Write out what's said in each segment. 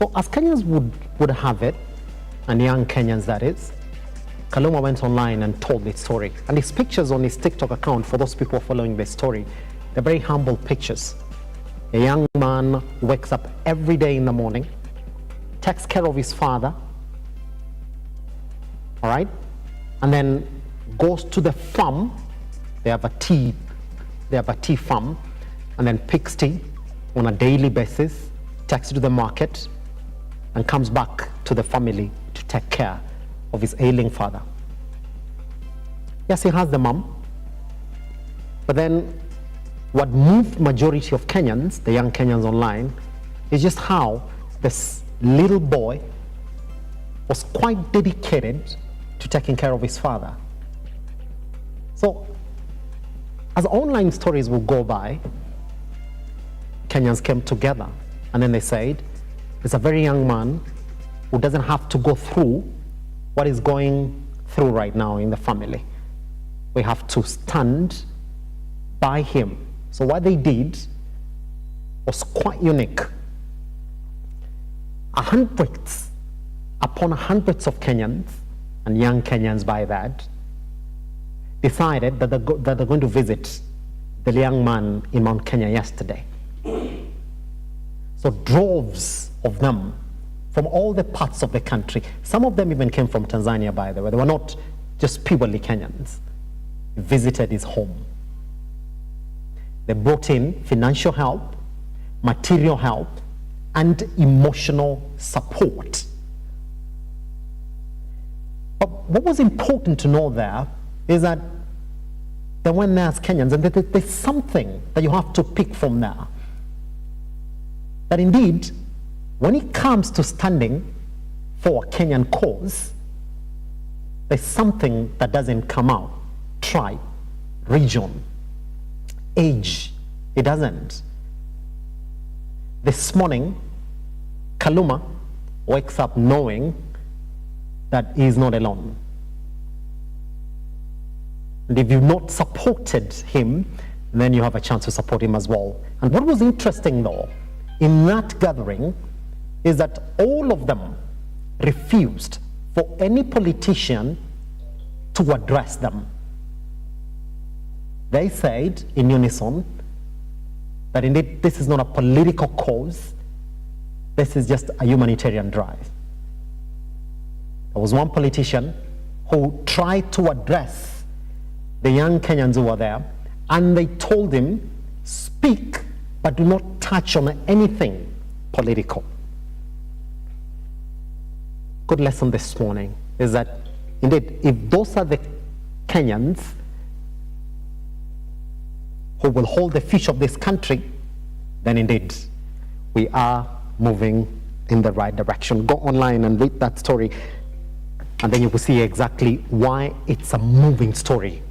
So as Kenyans would have it, and young Kenyans that is, Kaluma went online and told his story. And his pictures on his TikTok account, for those people following the story, they're very humble pictures. A young man wakes up every day in the morning, takes care of his father, all right, and then goes to the farm. They have a tea farm, and then picks tea on a daily basis, takes it to the market, and comes back to the family to take care of his ailing father. Yes, he has the mom, but then what moved majority of Kenyans, the young Kenyans online, is just how this little boy was quite dedicated to taking care of his father. So as online stories will go by, Kenyans came together and then they said, it's a very young man who doesn't have to go through what is going through right now in the family. We have to stand by him. So what they did was quite unique. Hundreds upon hundreds of Kenyans, and young Kenyans by that, decided that they're going to visit the young man in Mount Kenya yesterday. So droves of them from all the parts of the country. Some of them even came from Tanzania, by the way. They were not just purely Kenyans. Visited his home. They brought in financial help, material help, and emotional support. But what was important to know there is that they went there as Kenyans, and there's something that you have to pick from there. That indeed, when it comes to standing for a Kenyan cause, there's something that doesn't come out. Tribe, region, age, it doesn't. This morning, Kaluma wakes up knowing that he is not alone. And if you've not supported him, then you have a chance to support him as well. And what was interesting though, in that gathering, is that all of them refused for any politician to address them. They said in unison that indeed this is not a political cause, this is just a humanitarian drive. There was one politician who tried to address the young Kenyans who were there, and they told him, speak, but do not touch on anything political. Good lesson this morning is that indeed, if those are the Kenyans who will hold the future of this country, then indeed we are moving in the right direction. Go online and read that story, and then you will see exactly why it's a moving story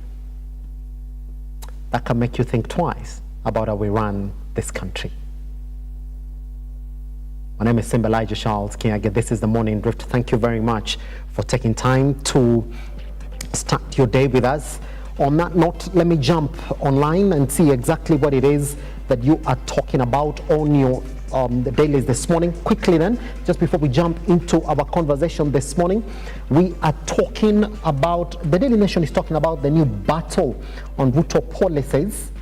that can make you think twice about how we run this country. My name is Simba Elijah Charles King. Again, this is the Morning Drift. Thank you very much for taking time to start your day with us. On that note, let me jump online and see exactly what it is that you are talking about on your the dailies this morning. Quickly then, just before we jump into our conversation this morning, we are talking about, the Daily Nation is talking about the new battle on Ruto policies.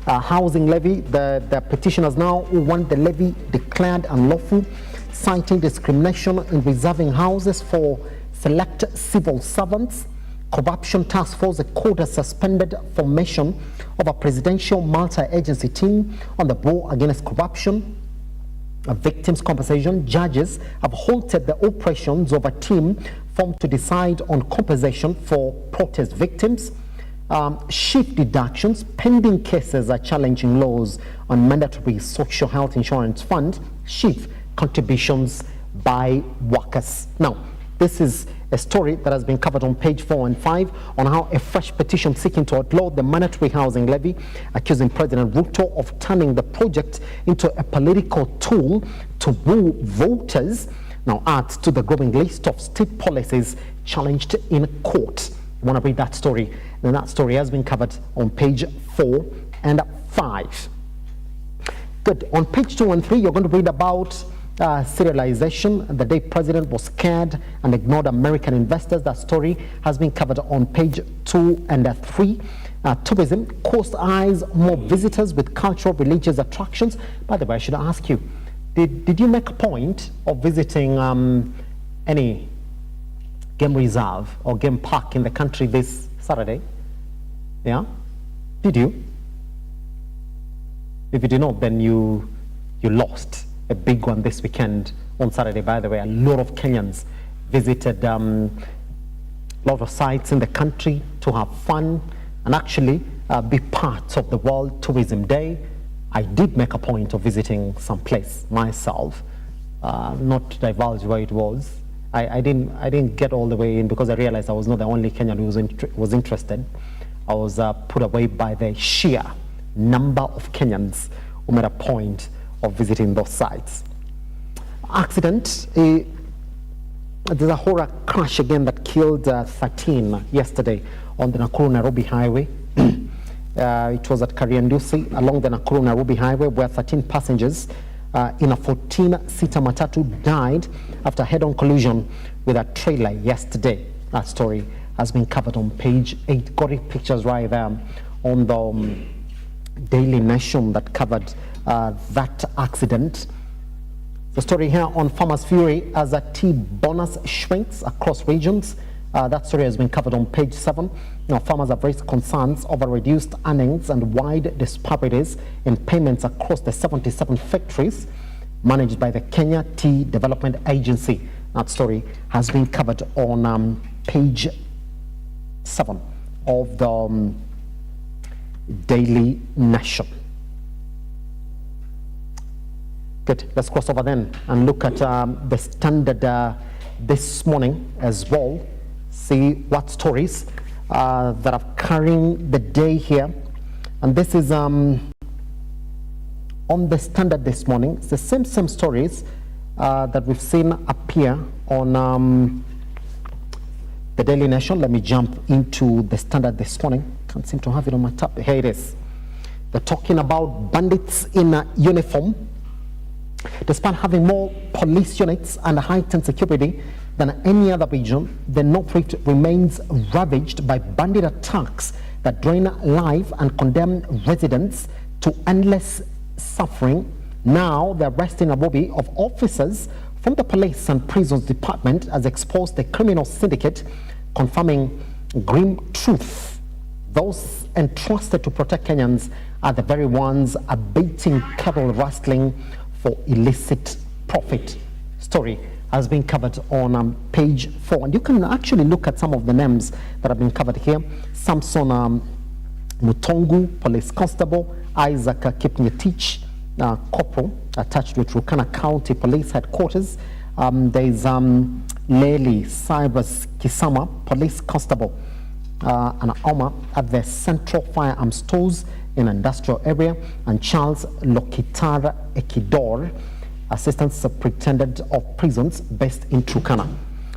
Housing levy, the petitioners now who want the levy declared unlawful, citing discrimination in reserving houses for select civil servants. Corruption task force, the court has suspended formation of a presidential multi-agency team on the war against corruption. Victims compensation, judges have halted the operations of a team formed to decide on compensation for protest victims. Shift deductions, pending cases are challenging laws on mandatory social health insurance fund, shift contributions by workers. Now, this is a story that has been covered on page 4 and 5 on how a fresh petition seeking to outlaw the mandatory housing levy, accusing President Ruto of turning the project into a political tool to woo voters, now adds to the growing list of state policies challenged in court. You want to read that story? Then that story has been covered on page 4 and 5. Good. On page 2 and 3, you're going to read about serialization, the day president was scared and ignored American investors. That story has been covered on page 2 and 3. Tourism, coast eyes more visitors with cultural, religious attractions. By the way, I should ask you, did you make a point of visiting any game reserve or game park in the country this Saturday? Yeah? Did you? If you did not, then you lost a big one this weekend on Saturday. By the way, a lot of Kenyans visited a lot of sites in the country to have fun and actually be part of the World Tourism Day. I did make a point of visiting some place myself, not to divulge where it was. I didn't get all the way in because I realized I was not the only Kenyan who was interested. I was put away by the sheer number of Kenyans who made a point of visiting those sites. Accident, there's a horror crash again that killed 13 yesterday on the Nakuru-Nairobi highway. It was at Kariandusi along the Nakuru-Nairobi highway where 13 passengers in a 14-seater matatu died after head-on collision with a trailer yesterday. That story has been covered on page 8. Got it, pictures right there on the Daily Nation that covered that accident. The story here on Farmers' Fury as a tea bonus shrinks across regions. That story has been covered on page 7. Now, farmers have raised concerns over reduced earnings and wide disparities in payments across the 77 factories managed by the Kenya Tea Development Agency. That story has been covered on page 7 of the Daily Nation. Good. Let's cross over then and look at the Standard this morning as well. See what stories that are carrying the day here. And this is on the Standard this morning. It's the same stories that we've seen appear on the Daily Nation. Let me jump into the Standard this morning. Can't seem to have it on my tab. Here it is. They're talking about bandits in uniform. Despite having more police units and heightened security than any other region, the North Rift remains ravaged by bandit attacks that drain life and condemn residents to endless suffering. Now, the arresting a body of officers from the Police and Prisons Department has exposed the criminal syndicate, confirming grim truth. Those entrusted to protect Kenyans are the very ones abating cattle rustling for illicit profit. Story has been covered on page 4. And you can actually look at some of the names that have been covered here. Samson Mutongu, Police Constable, Isaac Kipngetich, Corporal, attached with Turkana County Police Headquarters. There's Lely Cybers Kisama, Police Constable, and Oma at the Central Firearms Stores in industrial area, and Charles Lokitara Ekidor, Assistant Superintendent of Prisons based in Turkana.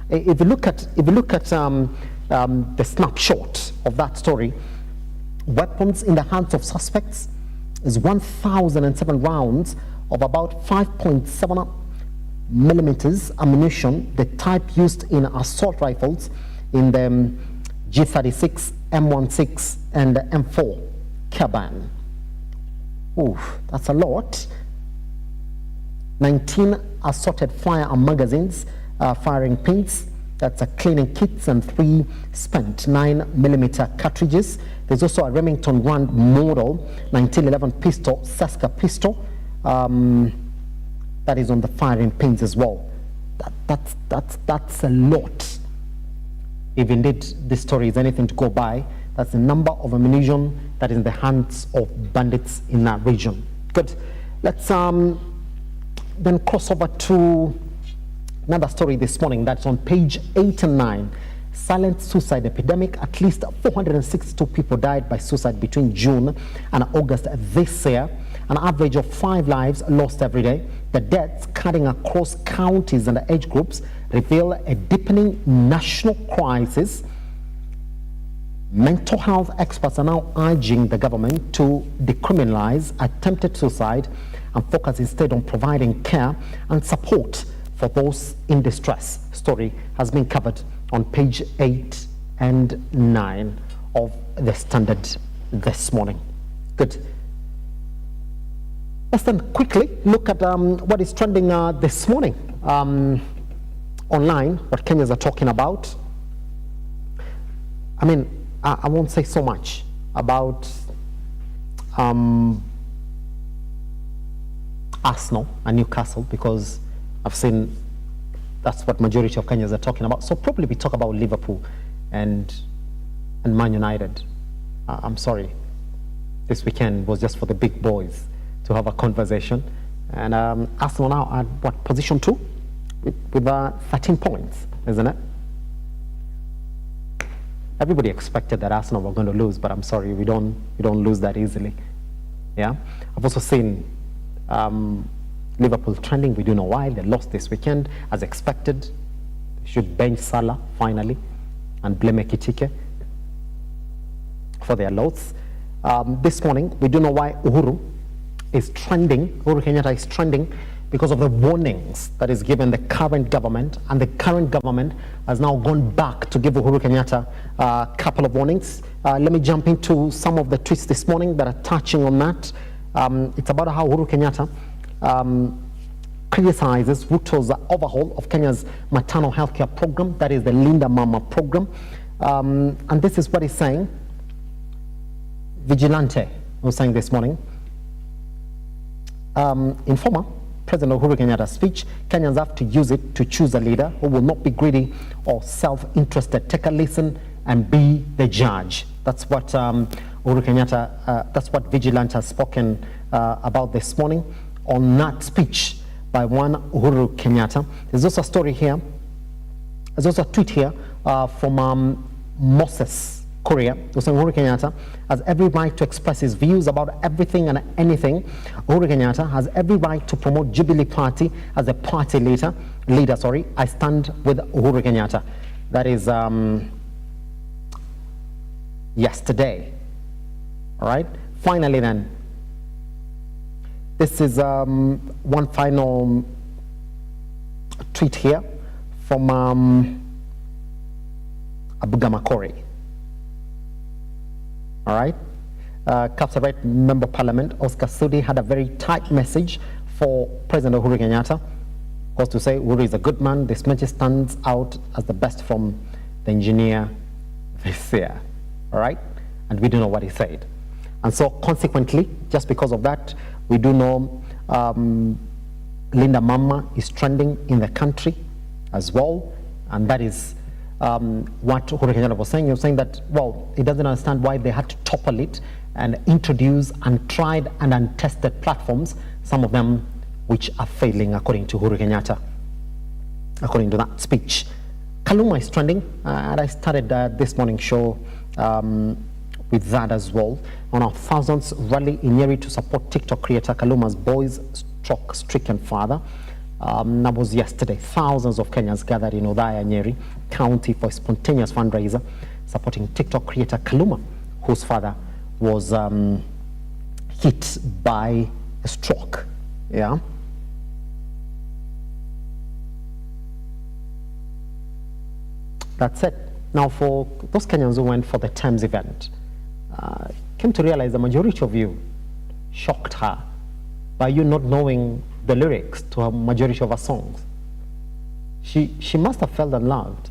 If you look at the snapshot of that story, weapons in the hands of suspects is 1,007 rounds of about 5.7 millimeters ammunition, the type used in assault rifles in the G36, M16, and M4 Caban. Oof, that's a lot. 19 assorted firearm magazines, firing pins, that's a cleaning kits, and 3 spent 9mm cartridges. There's also a Remington Rand model 1911 pistol, Saska pistol, that is on the firing pins as well. That's a lot. If indeed this story is anything to go by, that's the number of ammunition that is in the hands of bandits in that region. Good. Let's then cross over to another story this morning that's on page 8 and 9. Silent suicide epidemic. At least 462 people died by suicide between June and August this year. An average of 5 lives lost every day. The deaths cutting across counties and age groups reveal a deepening national crisis. Mental health experts are now urging the government to decriminalize attempted suicide and focus instead on providing care and support for those in distress. Story has been covered on page 8 and 9 of the Standard this morning. Good. Let's then quickly look at what is trending this morning online, what Kenyans are talking about. I mean, I won't say so much about Arsenal and Newcastle, because I've seen that's what majority of Kenyans are talking about. So probably we talk about Liverpool and Man United. I'm sorry, this weekend was just for the big boys to have a conversation. And Arsenal now at what, position 2 with 13 points, isn't it? Everybody expected that Arsenal were going to lose, but I'm sorry, we don't lose that easily. Yeah, I've also seen Liverpool trending. We do know why they lost this weekend, as expected. They should bench Salah finally and blame Ekitike for their loss. This morning, we do know why Uhuru Kenyatta is trending, because of the warnings that is given the current government, and the current government has now gone back to give Uhuru Kenyatta a couple of warnings. Let me jump into some of the tweets this morning that are touching on that. It's about how Uhuru Kenyatta criticizes Ruto's overhaul of Kenya's maternal healthcare program, that is the Linda Mama program. And this is what he's saying. Vigilante was saying this morning. In former President Uhuru Kenyatta's speech, Kenyans have to use it to choose a leader who will not be greedy or self-interested. Take a listen and be the judge. That's what Uhuru Kenyatta, that's what Vigilante has spoken about this morning on that speech by one Uhuru Kenyatta. There's also a story here. There's also a tweet here from Moses Korea, who's saying Uhuru Kenyatta has every right to express his views about everything and anything. Uhuru Kenyatta has every right to promote Jubilee Party as a party leader. I stand with Uhuru Kenyatta. That is yesterday. All right. Finally, then, this is one final tweet here from Abuga Makori. All right. Kapsabet Member of Parliament Oscar Sudi had a very tight message for President Uhuru Kenyatta. Of course, to say Uhuru is a good man. This message stands out as the best from the engineer this year. All right. And we do know what he said. And so consequently, just because of that, we do know Linda Mama is trending in the country as well. And that is what Uhuru Kenyatta was saying. He was saying that, well, he doesn't understand why they had to topple it and introduce untried and untested platforms, some of them which are failing, according to Uhuru Kenyatta, according to that speech. Kaluma is trending, and I started this morning show with that as well. On our thousands rally in Nyeri to support TikTok creator Kaluma's boys-stricken father. That was yesterday. Thousands of Kenyans gathered in Othaya, Nyeri County for a spontaneous fundraiser supporting TikTok creator Kaluma, whose father was hit by a stroke. Yeah. That's it. Now, for those Kenyans who went for the Thames event, came to realize the majority of you shocked her by you not knowing the lyrics to a majority of her songs. She must have felt unloved,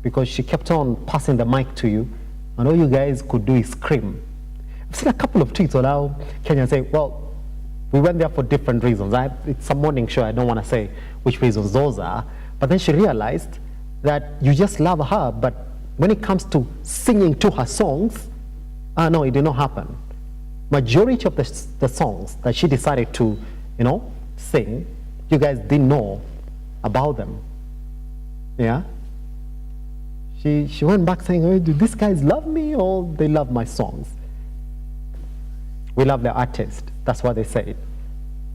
because she kept on passing the mic to you, and all you guys could do is scream. I've seen a couple of tweets on how Kenyans say, well, we went there for different reasons. It's a morning show, I don't want to say which reasons those are, but then she realized that you just love her, but when it comes to singing to her songs, no, it did not happen. Majority of the songs that she decided to, sing, you guys didn't know about them. Yeah? She went back saying, oh, do these guys love me or they love my songs? We love the artist. That's what they said.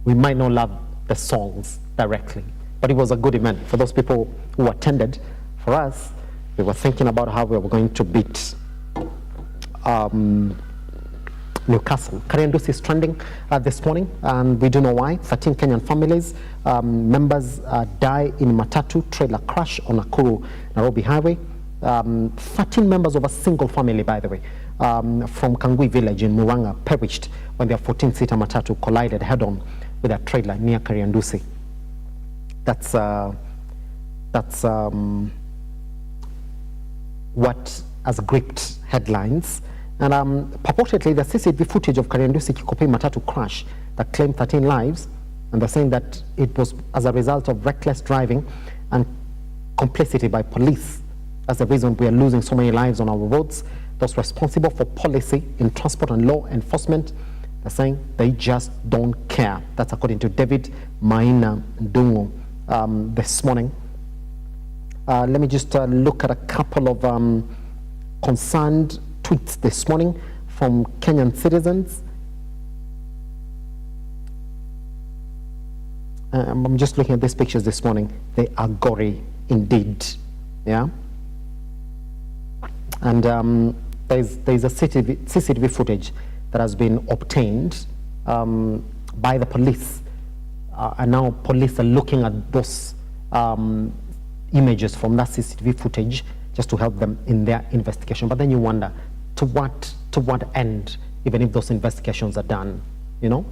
We might not love the songs directly, but it was a good event for those people who attended. For us, we were thinking about how we were going to beat Newcastle. Kariandusi is trending this morning, and we do know why. 13 Kenyan families, members die in Matatu trailer crash on Nakuru Nairobi Highway. 13 members of a single family, by the way, from Kangui village in Muranga perished when their 14-seater Matatu collided head-on with a trailer near Kariandusi. That's what has gripped headlines. And purportedly, the CCTV footage of Kariandusi Kikopey Matatu crash that claimed 13 lives, and they're saying that it was as a result of reckless driving and complicity by police. That's the reason we are losing so many lives on our roads. Those responsible for policy in transport and law enforcement, they're saying they just don't care. That's according to David Maina Ndungu this morning. Let me just look at a couple of concerned tweets this morning from Kenyan citizens. I'm just looking at these pictures this morning. They are gory indeed. Yeah. And there's a CCTV footage that has been obtained by the police. And now police are looking at those images from that CCTV footage just to help them in their investigation. But then you wonder, to what end, even if those investigations are done, you know?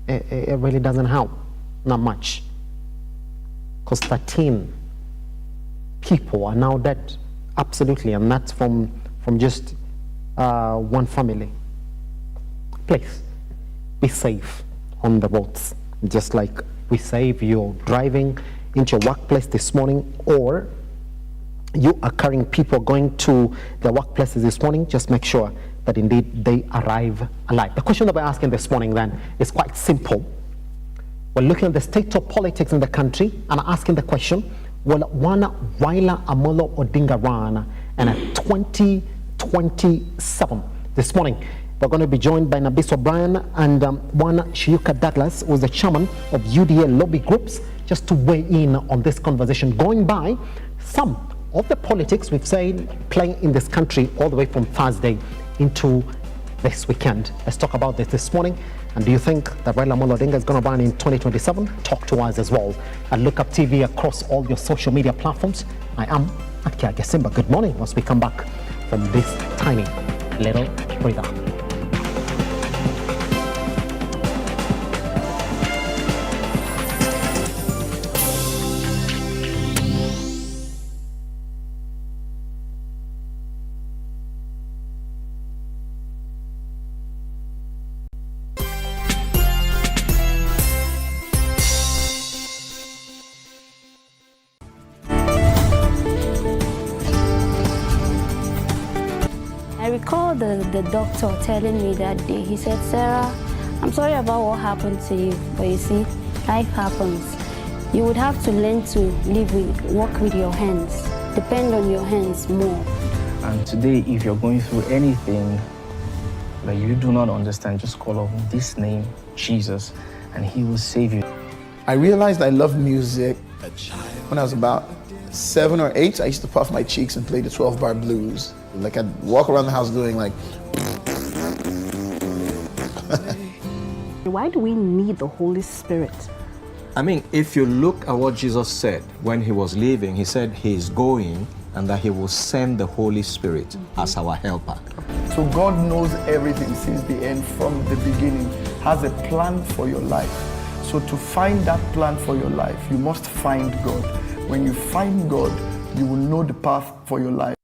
It really doesn't help, not much. Because 13 people are now dead, absolutely, and that's from just one family. Please, be safe on the roads, just like we say if you're driving into your workplace this morning, or you are carrying people going to their workplaces this morning, just make sure that indeed they arrive alive. The question that we're asking this morning then is quite simple. We're looking at the state of politics in the country and asking the question, will one Raila Odinga run and a 2027? This morning, we're going to be joined by Nabiso Bryan and one Shiuka Douglas, who is the chairman of UDA lobby groups, just to weigh in on this conversation, going by some of the politics we've seen playing in this country all the way from Thursday into this weekend. Let's talk about this morning. And do you think that Raila Odinga is going to run in 2027? Talk to us as well. And Look Up TV across all your social media platforms. I am at Kia Simba. Good morning once we come back from this tiny little breather. I recall the doctor telling me that day, he said, Sarah, I'm sorry about what happened to you, but you see, life happens. You would have to learn to work with your hands, depend on your hands more. And today, if you're going through anything that you do not understand, just call on this name, Jesus, and he will save you. I realized I loved music when I was about 7 or 8. I used to puff my cheeks and play the 12-bar blues. Like I'd walk around the house doing like. Why do we need the Holy Spirit? I mean, if you look at what Jesus said when he was leaving, he said he is going and that he will send the Holy Spirit as our helper. So God knows everything since the end, from the beginning, has a plan for your life. So to find that plan for your life, you must find God. When you find God, you will know the path for your life.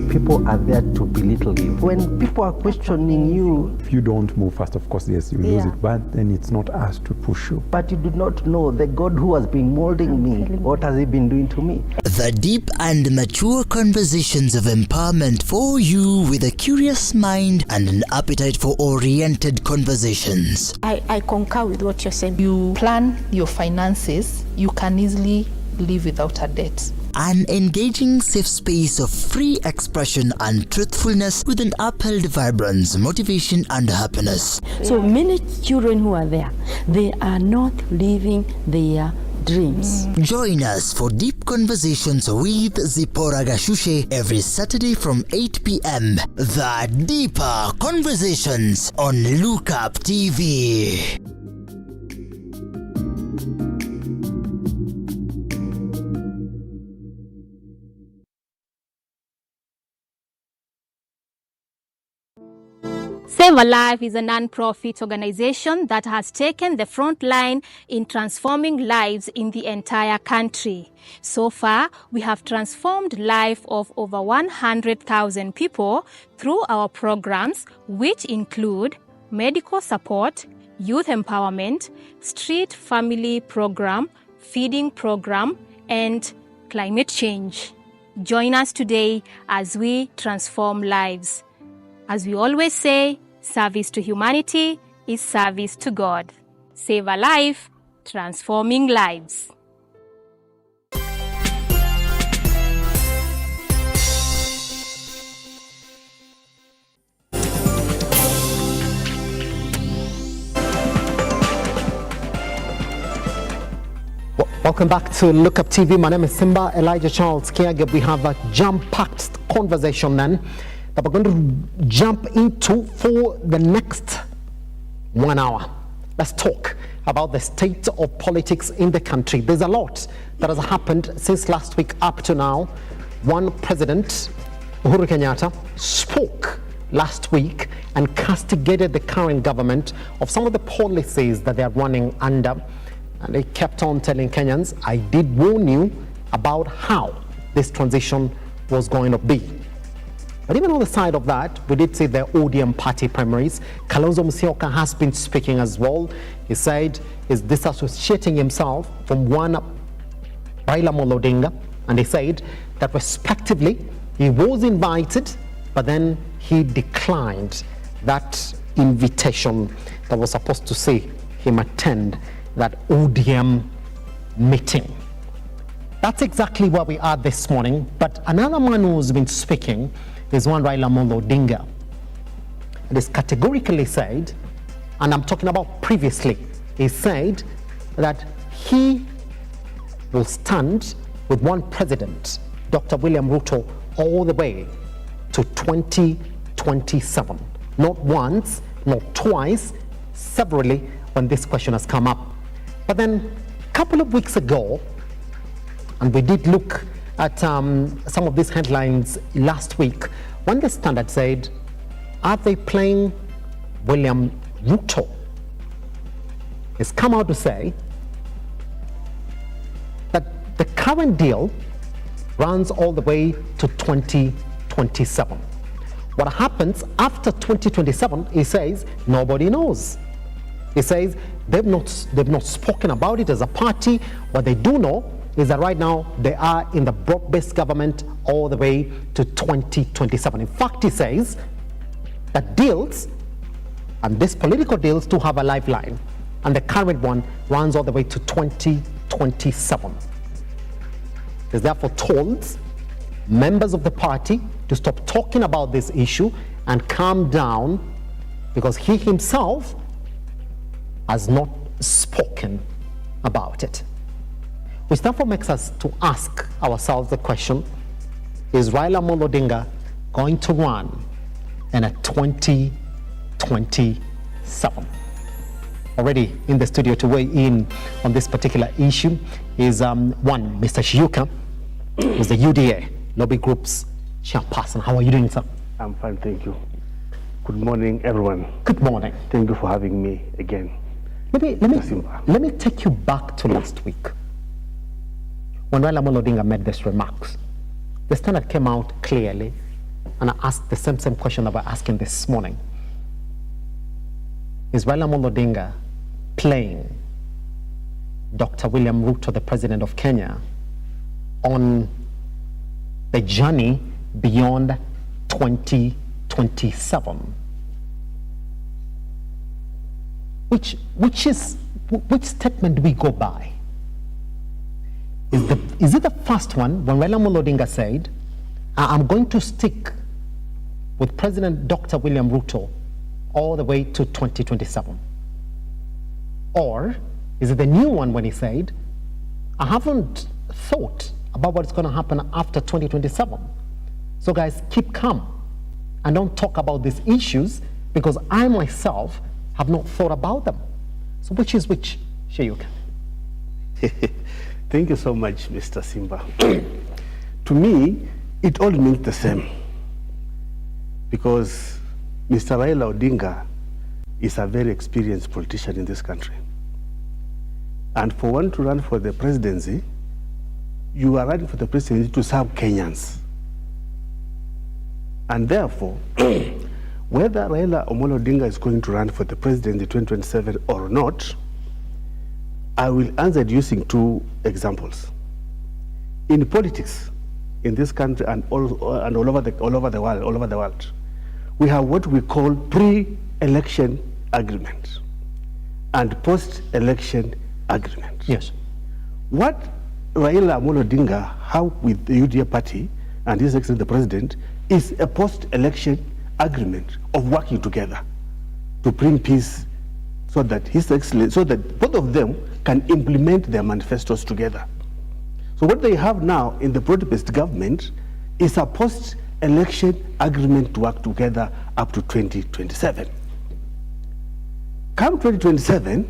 People are there to belittle you. When people are questioning you, if you don't move fast, of course, yes, you lose it, but then it's not us to push you. But you do not know the God who has been molding me. What has he been doing to me? The deep and mature conversations of empowerment for you with a curious mind and an appetite for oriented conversations. I concur with what you're saying. You plan your finances, you can easily live without a debt. An engaging safe space of free expression and truthfulness with an upheld vibrance, motivation and happiness. So many children who are there, they are not living their dreams. Join us for deep conversations with Zipporah Gashushe every Saturday from 8 p.m. The Deeper Conversations on Look Up TV. Save a Life is a non-profit organization that has taken the front line in transforming lives in the entire country. So far, we have transformed life of over 100,000 people through our programs, which include medical support, youth empowerment, street family program, feeding program, and climate change. Join us today as we transform lives. As we always say, service to humanity is service to God. Save a life, transforming lives. Welcome back to Look Up TV. My name is Simba Elijah Charles Kiage. We have a jam-packed conversation then that we're going to jump into for the next 1 hour. Let's talk about the state of politics in the country. There's a lot that has happened since last week up to now. One president, Uhuru Kenyatta, spoke last week and castigated the current government of some of the policies that they are running under. And they kept on telling Kenyans, I did warn you about how this transition was going to be. But even on the side of that, we did see the ODM party primaries. Kalonzo Musyoka has been speaking as well. He said he's disassociating himself from one Raila Odinga, and he said that respectively, he was invited, but then he declined that invitation that was supposed to see him attend that ODM meeting. That's exactly where we are this morning. But another man who's been speaking is one Raila Odinga. It is categorically said, and I'm talking about previously, he said that he will stand with one president, Dr. William Ruto, all the way to 2027. Not once, not twice, severally when this question has come up. But then a couple of weeks ago, and we did look at some of these headlines last week, when the Standard said, are they playing William Ruto? It's come out to say that the current deal runs all the way to 2027. What happens after 2027, he says, nobody knows. He says they've not spoken about it as a party. What they do know is that right now they are in the broad-based government all the way to 2027. In fact, he says that deals, and these political deals, do have a lifeline, and the current one runs all the way to 2027. He's therefore told members of the party to stop talking about this issue and calm down, because he himself has not spoken about it. Which therefore makes us to ask ourselves the question, is Raila Odinga going to run in a 2027? Already in the studio to weigh in on this particular issue is one, Mr. Shiuka, who's the UDA lobby group's chairperson. How are you doing, sir? I'm fine, thank you. Good morning, everyone. Good morning. Thank you for having me again. Let me take you back to last week when Raila Odinga made these remarks. The Standard came out clearly and I asked the same question that we're asking this morning. Is Raila Odinga playing Dr. William Ruto, the president of Kenya, on the journey beyond 2027? Which statement do we go by? Is it the first one when Raila Odinga said, I'm going to stick with President Dr. William Ruto all the way to 2027? Or is it the new one when he said, I haven't thought about what's going to happen after 2027. So guys, keep calm and don't talk about these issues, because I myself have not thought about them. So which is which, Sheyuk? Thank you so much, Mr. Simba. To me, it all means the same, because Mr. Raila Odinga is a very experienced politician in this country. And for one to run for the presidency, you are running for the presidency to serve Kenyans. And therefore, whether Raila Omolo Odinga is going to run for the presidency in 2027 or not, I will answer it using two examples. In politics, in this country and all over the world, we have what we call pre-election agreement and post-election agreement. Yes. What Raila Omolo Odinga have with the UDA party and His Excellency the President is a post-election agreement of working together to bring peace, so that His Excellency, so that both of them can implement their manifestos together. So what they have now in the broad-based government is a post-election agreement to work together up to 2027. Come 2027,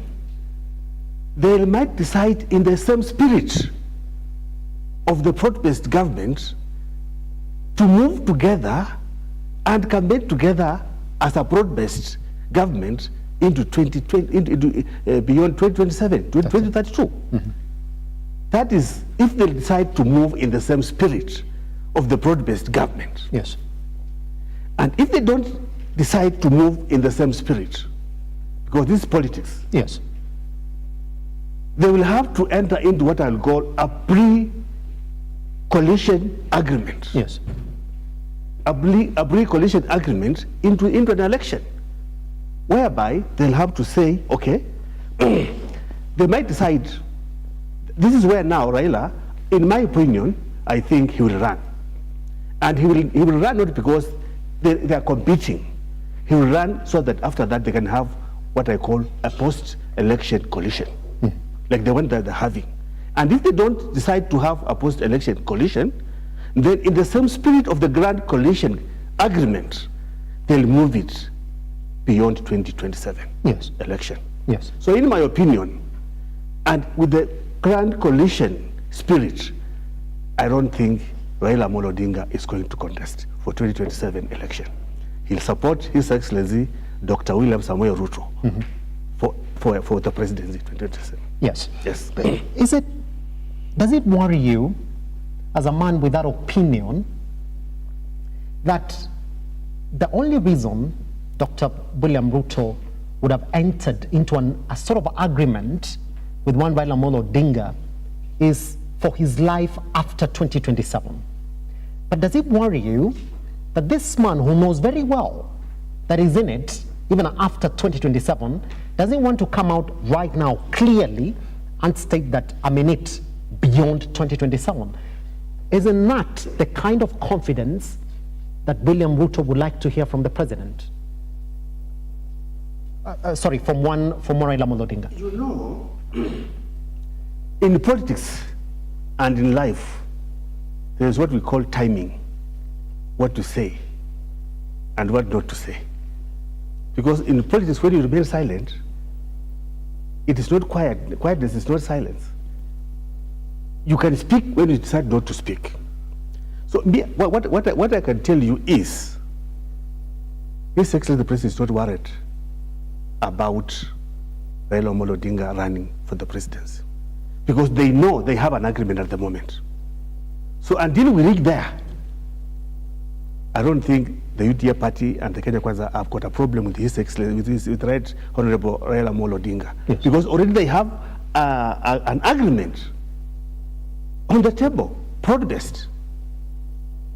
they might decide in the same spirit of the broad-based government to move together and campaign together as a broad-based government into 2020, beyond 2027, 2032. Mm-hmm. That is, if they decide to move in the same spirit of the broad-based government. Yes. And if they don't decide to move in the same spirit, because this is politics. Yes. They will have to enter into what I'll call a pre-coalition agreement. Yes. A pre-coalition agreement into an election, whereby they'll have to say, okay, they might decide. This is where now Raila, in my opinion, I think he will run. And he will run not because they are competing. He will run so that after that they can have what I call a post-election coalition, like the one that they're having. And if they don't decide to have a post-election coalition, then in the same spirit of the grand coalition agreement, they'll move it beyond 2027 election. Yes. So in my opinion, and with the grand coalition spirit, I don't think Raila Omolo Odinga is going to contest for 2027 election. He'll support His Excellency Dr. William Samoei Ruto for the presidency 2027. Yes. Yes. Does it worry you, as a man with that opinion, that the only reason Dr. William Ruto would have entered into a sort of agreement with one Raila Omolo Odinga is for his life after 2027? But does it worry you that this man, who knows very well that he's in it even after 2027, doesn't want to come out right now clearly and state that I'm in it beyond 2027? Isn't that the kind of confidence that William Ruto would like to hear from the president? From Raila Omolo Odinga. You know, in politics and in life, there is what we call timing, what to say and what not to say. Because in politics, when you remain silent, it is not quiet. Quietness is not silence. You can speak when you decide not to speak. So what I can tell you is, His Excellency the President is not worried about Raila Omolo Odinga running for the presidency, because they know they have an agreement at the moment. So until we reach there, I don't think the UDA party and the Kenya Kwanza have got a problem with His Excellency, with Right Honorable Raila Omolo Odinga, because already they have an agreement on the table, broad-based,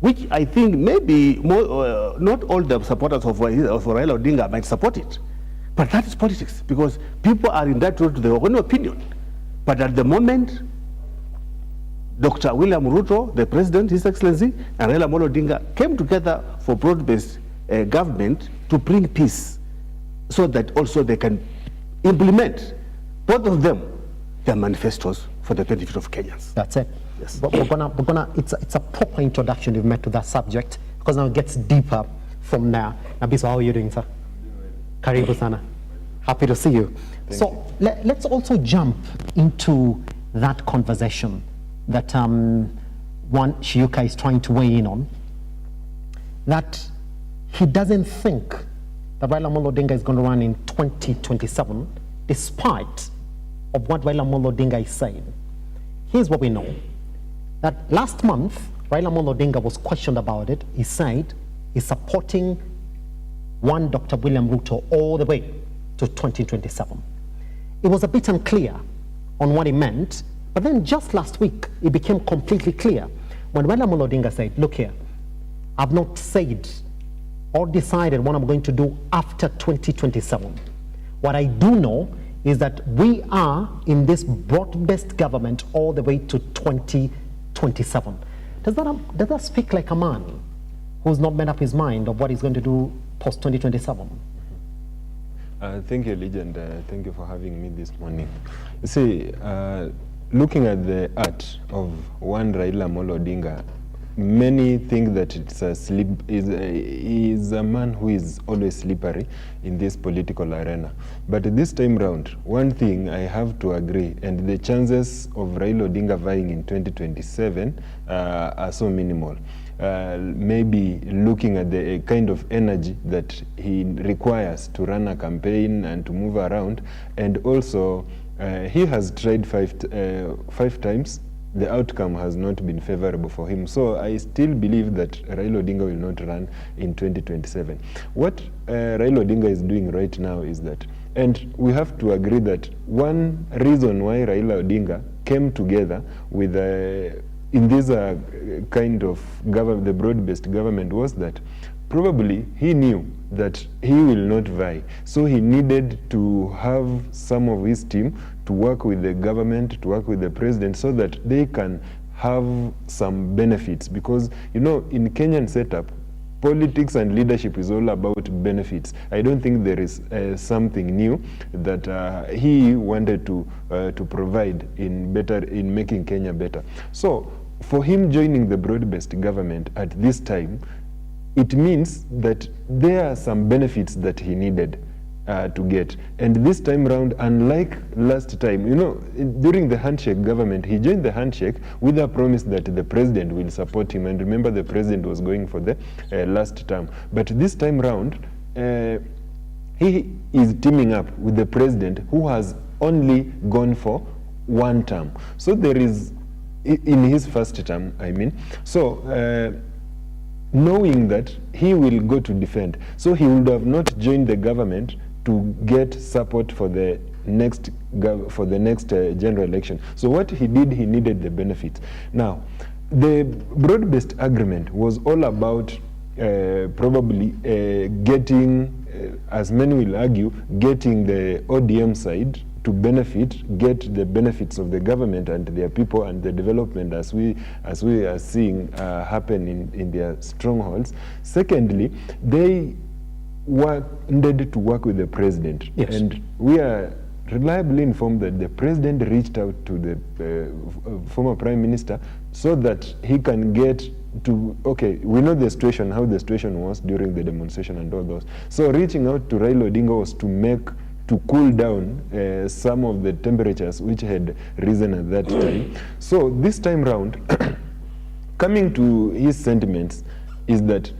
which I think maybe not all the supporters of Raila Odinga might support it. But that is politics, because people are entitled to their own opinion. But at the moment, Dr. William Ruto, the President, His Excellency, and Raila Omolo Odinga came together for broad-based government to bring peace, so that also they can implement, both of them, their manifestos for the benefit of Kenyans. That's it. Yes. But we're gonna. It's a proper introduction you've made to that subject, because now it gets deeper from there. Nabiso, how are you doing, sir? Karibu sana. Happy to see you. Let's also jump into that conversation that one Shiuka is trying to weigh in on. That he doesn't think that Raila Odinga is going to run in 2027, despite of what Raila Odinga is saying. Here's what we know. That last month, Raila Odinga was questioned about it. He said he's supporting one Dr. William Ruto all the way to 2027. It was a bit unclear on what he meant, but then just last week, it became completely clear when Raila Odinga said, look here, I've not said or decided what I'm going to do after 2027. What I do know is that we are in this broad-based government all the way to 2027. Does that speak like a man who's not made up his mind of what he's going to do post-2027? Thank you, Legend. Thank you for having me this morning. You see, looking at the art of one Raila Odinga, many think that it's is a man who is always slippery in this political arena. But this time round, one thing I have to agree, and the chances of Raila Odinga vying in 2027 are so minimal. Maybe looking at the kind of energy that he requires to run a campaign and to move around, and also he has tried five times. The outcome has not been favorable for him. So I still believe that Raila Odinga will not run in 2027. What Raila Odinga is doing right now is that, and we have to agree that one reason why Raila Odinga came together with in this kind of government, the broad-based government, was that probably he knew that he will not vie. So he needed to have some of his team to work with the government, to work with the president, so that they can have some benefits. Because, you know, in Kenyan setup, politics and leadership is all about benefits. I don't think there is something new that he wanted to provide in making Kenya better. So for him joining the broad-based government at this time, it means that there are some benefits that he needed to get. And this time round, unlike last time, you know, during the handshake government, he joined the handshake with a promise that the president will support him. And remember, the president was going for the last term. But this time round, he is teaming up with the president who has only gone for one term. So there is, in his first term, I mean, so knowing that he will go to defend. So he would have not joined the government to get support for the next general election. So what he did, he needed the benefits. Now, the broad-based agreement was all about probably getting, as many will argue, getting the ODM side to get the benefits of the government and their people and the development as we are seeing happen in their strongholds. Secondly, they needed to work with the president. Yes. And we are reliably informed that the president reached out to the former prime minister so that he can get to, okay, we know the situation, how the situation was during the demonstration and all those. So reaching out to Raila Odinga was to cool down some of the temperatures which had risen at that time. So this time round, coming to his sentiments, is that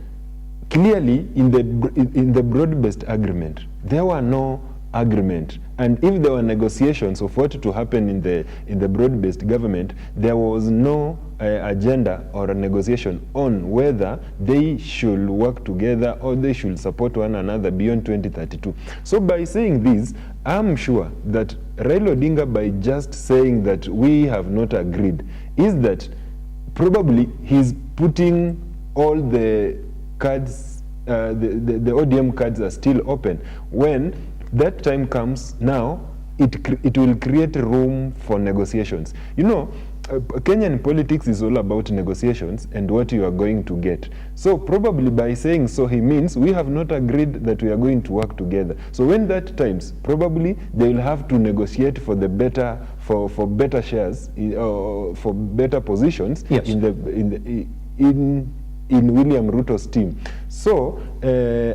clearly in the broad-based agreement, there were no agreement. And if there were negotiations of what to happen in the broad-based government, there was no agenda or a negotiation on whether they should work together or they should support one another beyond 2032. So by saying this, I'm sure that Raila Odinga, by just saying that we have not agreed, is that probably he's putting all the cards, the ODM cards are still open. When that time comes now, it will create room for negotiations. You know, Kenyan politics is all about negotiations and what you are going to get. So probably by saying so, he means we have not agreed that we are going to work together. So when that times, probably they will have to negotiate for the better, for better shares, for better positions in William Ruto's team. So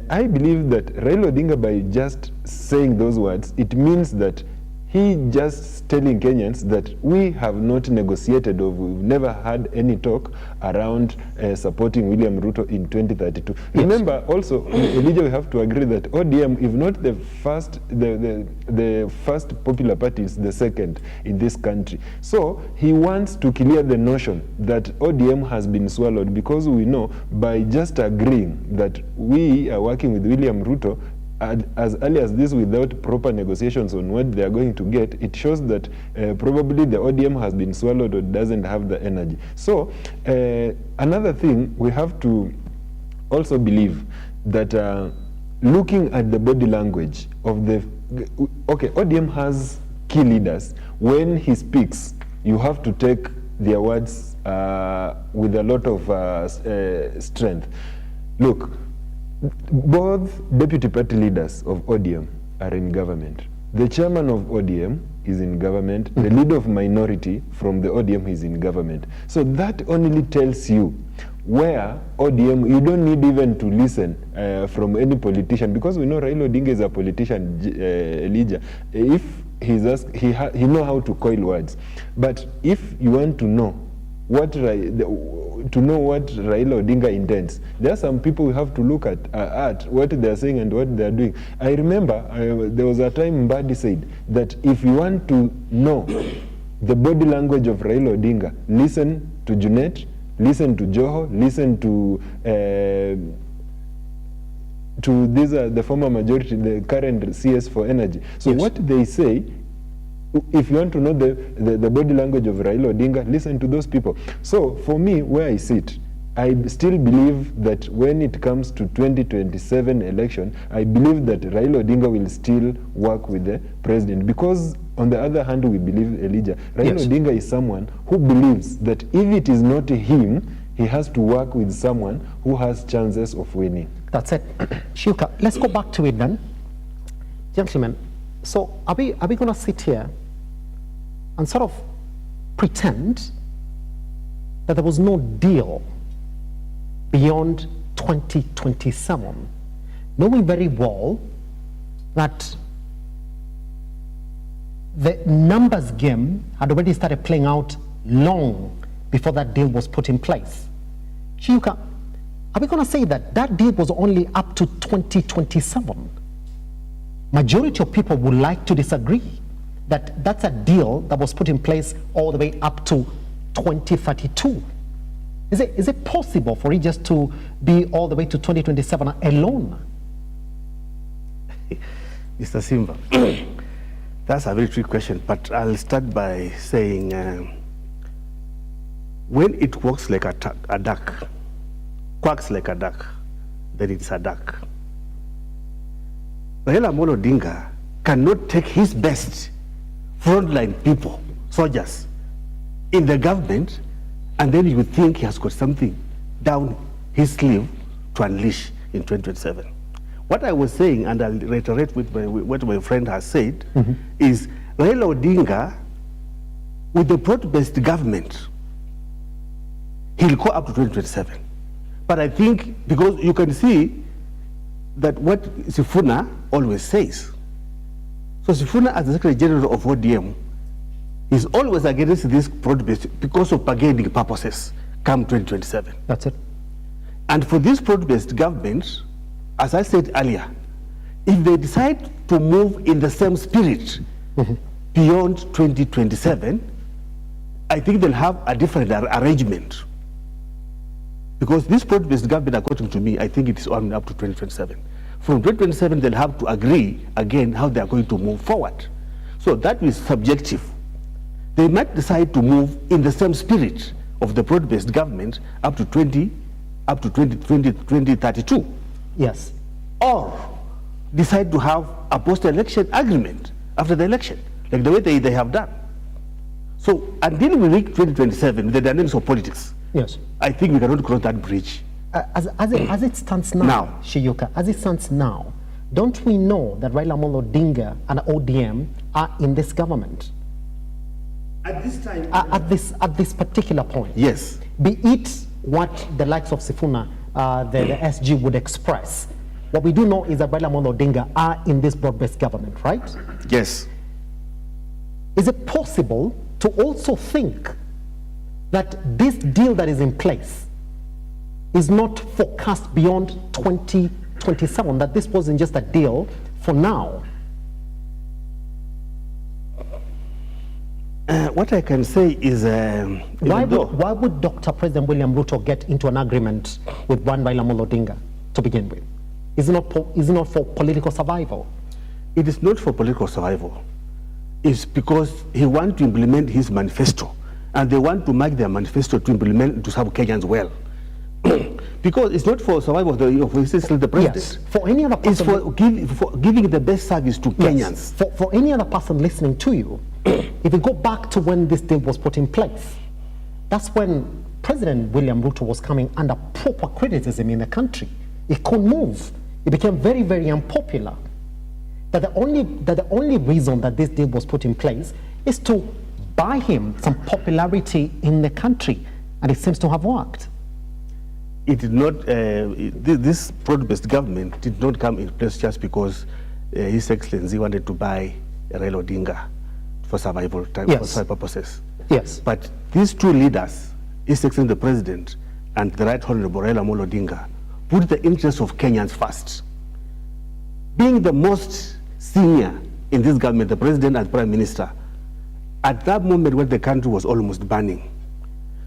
I believe that Raila Odinga, by just saying those words, it means that he just telling Kenyans that we have not negotiated, or we've never had any talk around supporting William Ruto in 2032. Yes. Remember also, Elijah, we have to agree that ODM, if not the first, the first popular party, is the second in this country. So he wants to clear the notion that ODM has been swallowed, because we know by just agreeing that we are working with William Ruto, as early as this, without proper negotiations on what they are going to get, it shows that probably the ODM has been swallowed or doesn't have the energy. So another thing, we have to also believe that looking at the body language of the, ODM has key leaders. When he speaks, you have to take their words with a lot of strength. Look, both deputy party leaders of ODM are in government. The chairman of ODM is in government. The leader of minority from the ODM is in government. So that only tells you where ODM, you don't need even to listen from any politician, because we know Raila Odinga is a politician, Elijah. If he's asked, he know how to coil words. But if you want to know what Raila Odinga intends, there are some people we have to look at what they are saying and what they are doing. I remember there was a time Mbadi said that if you want to know the body language of Raila Odinga, listen to Junet, listen to Joho, listen to these are the former majority, the current CS for energy. So yes, what they say, if you want to know the body language of Raila Odinga, listen to those people. So for me, where I sit, I still believe that when it comes to 2027 election, I believe that Raila Odinga will still work with the president. Because on the other hand, we believe, Elijah, Raila Odinga is someone who believes that if it is not him, he has to work with someone who has chances of winning. That's it. Shuka, let's go back to it then. Gentlemen, so are we going to sit here and sort of pretend that there was no deal beyond 2027, knowing very well that the numbers game had already started playing out long before that deal was put in place? Chiuka, are we going to say that that deal was only up to 2027? Majority of people would like to disagree that that's a deal that was put in place all the way up to 2032. Is it possible for it just to be all the way to 2027 alone? Mr. Simba, that's a very tricky question, but I'll start by saying when it works like a duck, quacks like a duck, then it's a duck. Raila Odinga cannot take his best frontline people, soldiers, in the government, and then you think he has got something down his sleeve to unleash in 2027. What I was saying, and I'll reiterate with what my friend has said, is Raila Odinga, with the broad-based government, he'll go up to 2027. But I think, because you can see that what Sifuna always says. So Sifuna, as the Secretary General of ODM, is always against this broad-based because of bargaining purposes come 2027. That's it. And for this broad-based government, as I said earlier, if they decide to move in the same spirit beyond 2027, I think they'll have a different arrangement. Because this broad-based government, according to me, I think it is on up to 2027. From 2027, they'll have to agree again how they are going to move forward. So that is subjective. They might decide to move in the same spirit of the broad-based government up to 2032. Yes. Or decide to have a post-election agreement after the election, like the way they have done. So until we reach 2027, with the dynamics of politics, yes, I think we cannot cross that bridge. As it stands now, Shiyuka, as it stands now, don't we know that Raila Odinga and ODM are in this government? At this time, at this particular point, yes. Be it what the likes of Sifuna, the SG would express, what we do know is that Raila Odinga are in this broad-based government, right? Yes. Is it possible to also think that this deal that is in place is not forecast beyond 2027, that this wasn't just a deal for now? What I can say is, why would Dr. President William Ruto get into an agreement with one Raila Odinga to begin with? Is it not for political survival? It is not for political survival. It's because he wants to implement his manifesto, and they want to make their manifesto to implement to serve Kenyans well. Because it's not for survival of the president. Yes. For any other person, it's for giving the best service to Kenyans. For any other person listening to you, if you go back to when this deal was put in place, that's when President William Ruto was coming under proper criticism in the country. He couldn't move. It became very, very unpopular. That the only reason that this deal was put in place is to buy him some popularity in the country, and it seems to have worked. It did not. This broad-based government did not come in place just because His Excellency wanted to buy Raila Odinga for survival purposes. Yes. But these two leaders, His Excellency the President and the Right Honorable Raila Odinga, put the interests of Kenyans first. Being the most senior in this government, the President and Prime Minister, at that moment when the country was almost burning.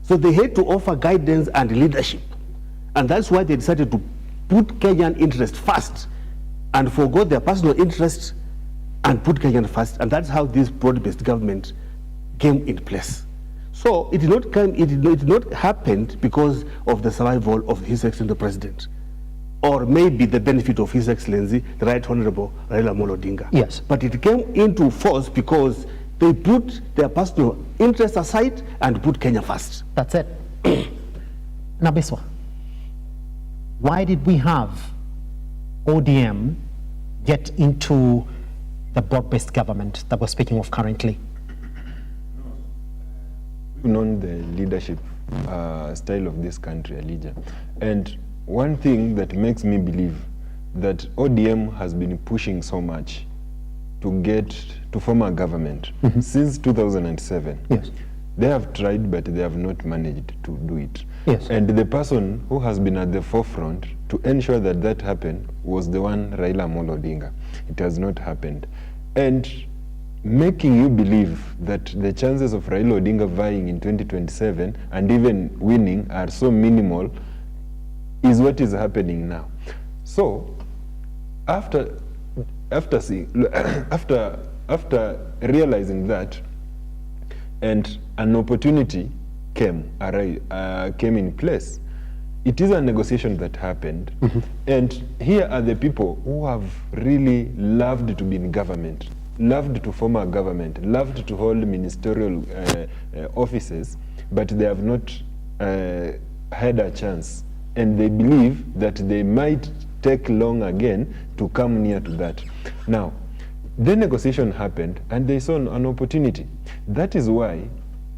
So they had to offer guidance and leadership. And that's why they decided to put Kenyan interest first and forgo their personal interests and put Kenyan first. And that's how this broad-based government came in place. So it did not happen because of the survival of His Excellency the President, or maybe the benefit of His Excellency, the Right Honorable Raila Odinga. Yes. But it came into force because they put their personal interests aside and put Kenya first. That's it. Nabiswa, why did we have ODM get into the broad-based government that we're speaking of currently? We've known the leadership style of this country, Elijah. And one thing that makes me believe that ODM has been pushing so much to form a government since 2007. Yes. They have tried, but they have not managed to do it. Yes. And the person who has been at the forefront to ensure that that happened was the one Raila Odinga. It has not happened. And making you believe that the chances of Raila Odinga vying in 2027 and even winning are so minimal is what is happening now. So after realizing that, and an opportunity came in place, it is a negotiation that happened. And here are the people who have really loved to be in government, loved to form a government, loved to hold ministerial offices, but they have not had a chance. And they believe that they might take long again to come near to that. Now, the negotiation happened and they saw an opportunity. That is why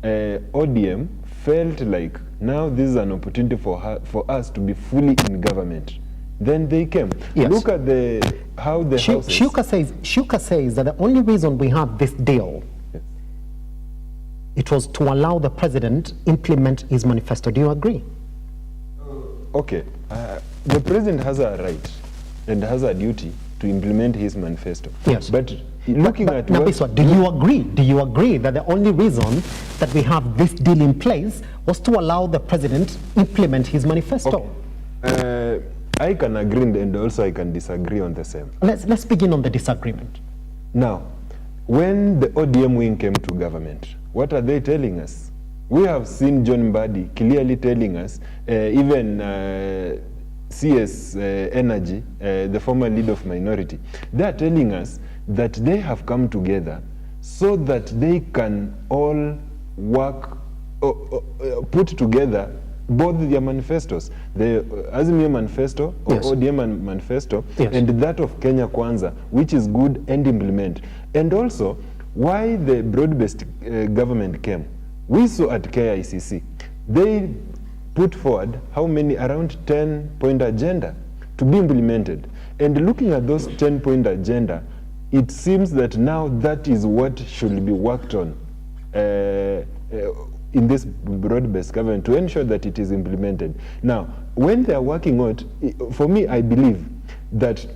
ODM felt like now this is an opportunity for us to be fully in government. Then they came. Yes. Look at how the houses... Shuka says that the only reason we have this deal, it was to allow the president implement his manifesto. Do you agree? Okay, the president has a right and has a duty to implement his manifesto. Yes. But looking at Nabiswa, do you agree? Do you agree that the only reason that we have this deal in place was to allow the president implement his manifesto? Okay. I can agree and also I can disagree on the same. Let's begin on the disagreement. Now, when the ODM wing came to government, what are they telling us? We have seen John Mbadi clearly telling us, even CS Energy, the former leader of Minority, they are telling us that they have come together so that they can all put together both their manifestos, the Azimio manifesto or ODM manifesto, and that of Kenya Kwanza, which is good and implement. And also, why the broad-based government came. We saw at KICC, they put forward how many, around 10-point agenda to be implemented. And looking at those 10-point agenda, it seems that now that is what should be worked on in this broad-based government to ensure that it is implemented. Now, when they are working on it, for me, I believe that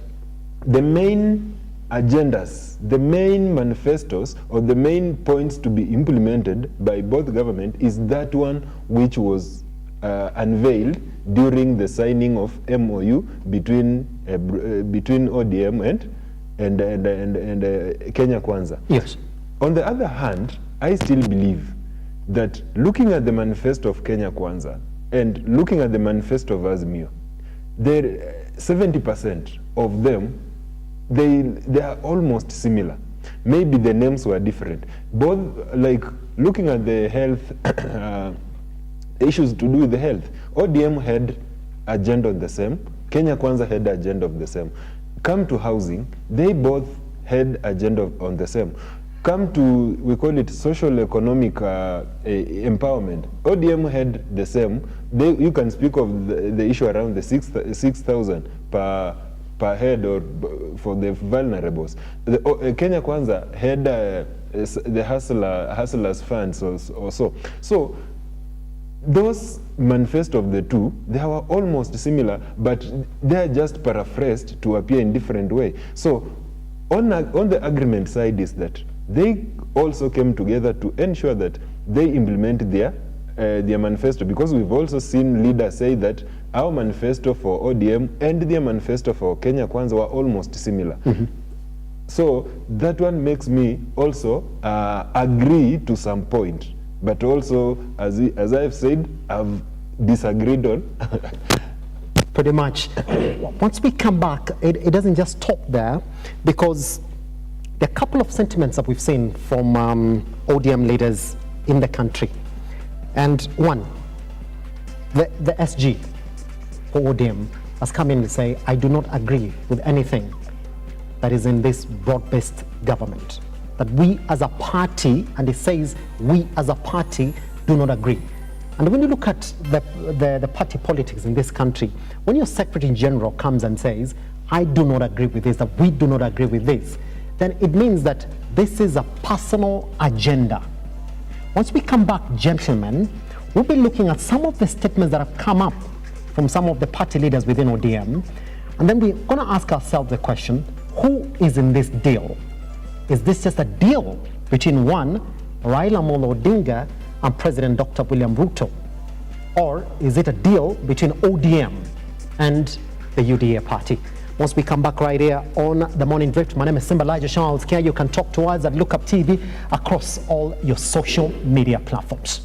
the main agendas, the main manifestos, or the main points to be implemented by both government is that one which was unveiled during the signing of MOU between ODM and Kenya Kwanza. Yes. On the other hand, I still believe that looking at the manifesto of Kenya Kwanza and looking at the manifesto of Azimio, 70% of them, they are almost similar. Maybe the names were different. Both, like looking at the health issues to do with the health, ODM had agenda of the same, Kenya Kwanza had agenda of the same. Come to housing, they both had agenda on the same. Come to, we call it social economic empowerment, ODM had the same. You can speak of the issue around the 6,000 per head or for the vulnerables. Kenya Kwanza had the hustlers funds or so. So those manifesto of the two, they were almost similar, but they are just paraphrased to appear in different way. So on the agreement side is that they also came together to ensure that they implement their manifesto, because we've also seen leaders say that our manifesto for ODM and their manifesto for Kenya Kwanza were almost similar. Mm-hmm. So that one makes me also agree to some point, but also, as I've said, I've disagreed on. Pretty much. Once we come back, it doesn't just stop there, because there are a couple of sentiments that we've seen from ODM leaders in the country. And one, the SG for ODM has come in and say, I do not agree with anything that is in this broad-based government. That we as a party, and it says we as a party do not agree. And when you look at the party politics in this country, when your Secretary General comes and says, I do not agree with this, that we do not agree with this, then it means that this is a personal agenda. Once we come back, gentlemen, we'll be looking at some of the statements that have come up from some of the party leaders within ODM, and then we're going to ask ourselves the question, who is in this deal? Is this just a deal between one, Raila Odinga, and President Dr. William Ruto? Or is it a deal between ODM and the UDA party? Once we come back right here on The Morning Drift, my name is Elijah Charles Kia. You can talk to us at Lookup TV across all your social media platforms.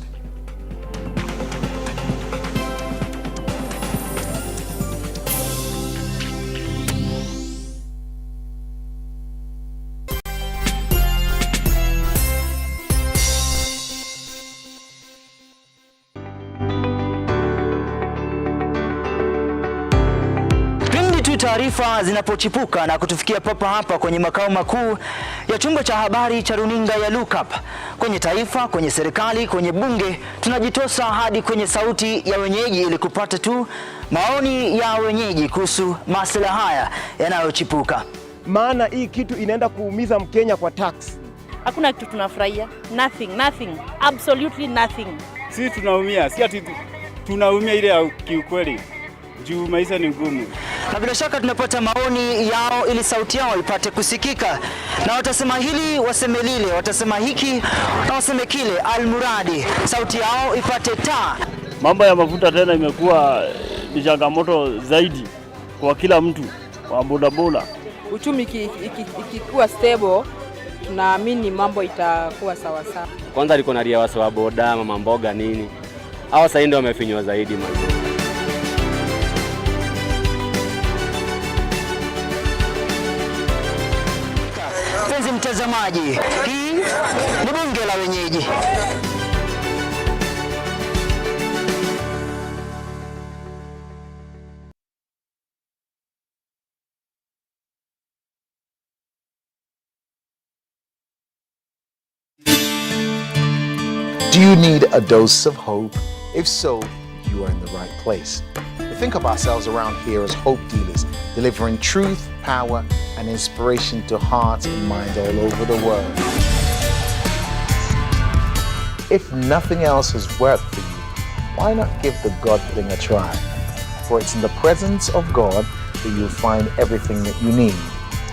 Taarifa zinapochipuka na kutufikia papa hapa kwenye makao makuu ya chumba cha habari cha runinga ya Lookup, kwenye taifa, kwenye serikali, kwenye bunge, tunajitosa hadi kwenye sauti ya wenyeji ili kupata tu maoni ya wenyeji kuhusu masuala haya yanayochipuka. Maana hii kitu inaenda kuumiza Mkenya kwa tax. Hakuna kitu tunafurahia, nothing, absolutely nothing. Sisi tunaumia, si ati tunaumia ile ya kiukweli. Juu maisha ni ngumu. Na bila shaka tunapata maoni yao ili sauti yao ipate kusikika. Na watasema hili, waseme lile, watasema hiki na waseme kile, almuradi sauti yao ipate taa. Mambo ya mafuta tena imekuwa ni changamoto zaidi kwa kila mtu wa bodaboda. Uchumi ikikuwa stable, tunaamini mambo itakuwa sawa sawa. Kwanza liko na ria wasa wa boda, mama mboga nini. Hao sasa ndio wamefinywa zaidi mali. Mtazamaji, hii ni bunge la wenyeji. Do you need a dose of hope? If so, you are in the right place. We think of ourselves around here as hope dealers, delivering truth, power, and inspiration to hearts and minds all over the world. If nothing else has worked for you, why not give the God thing a try? For it's in the presence of God that you'll find everything that you need.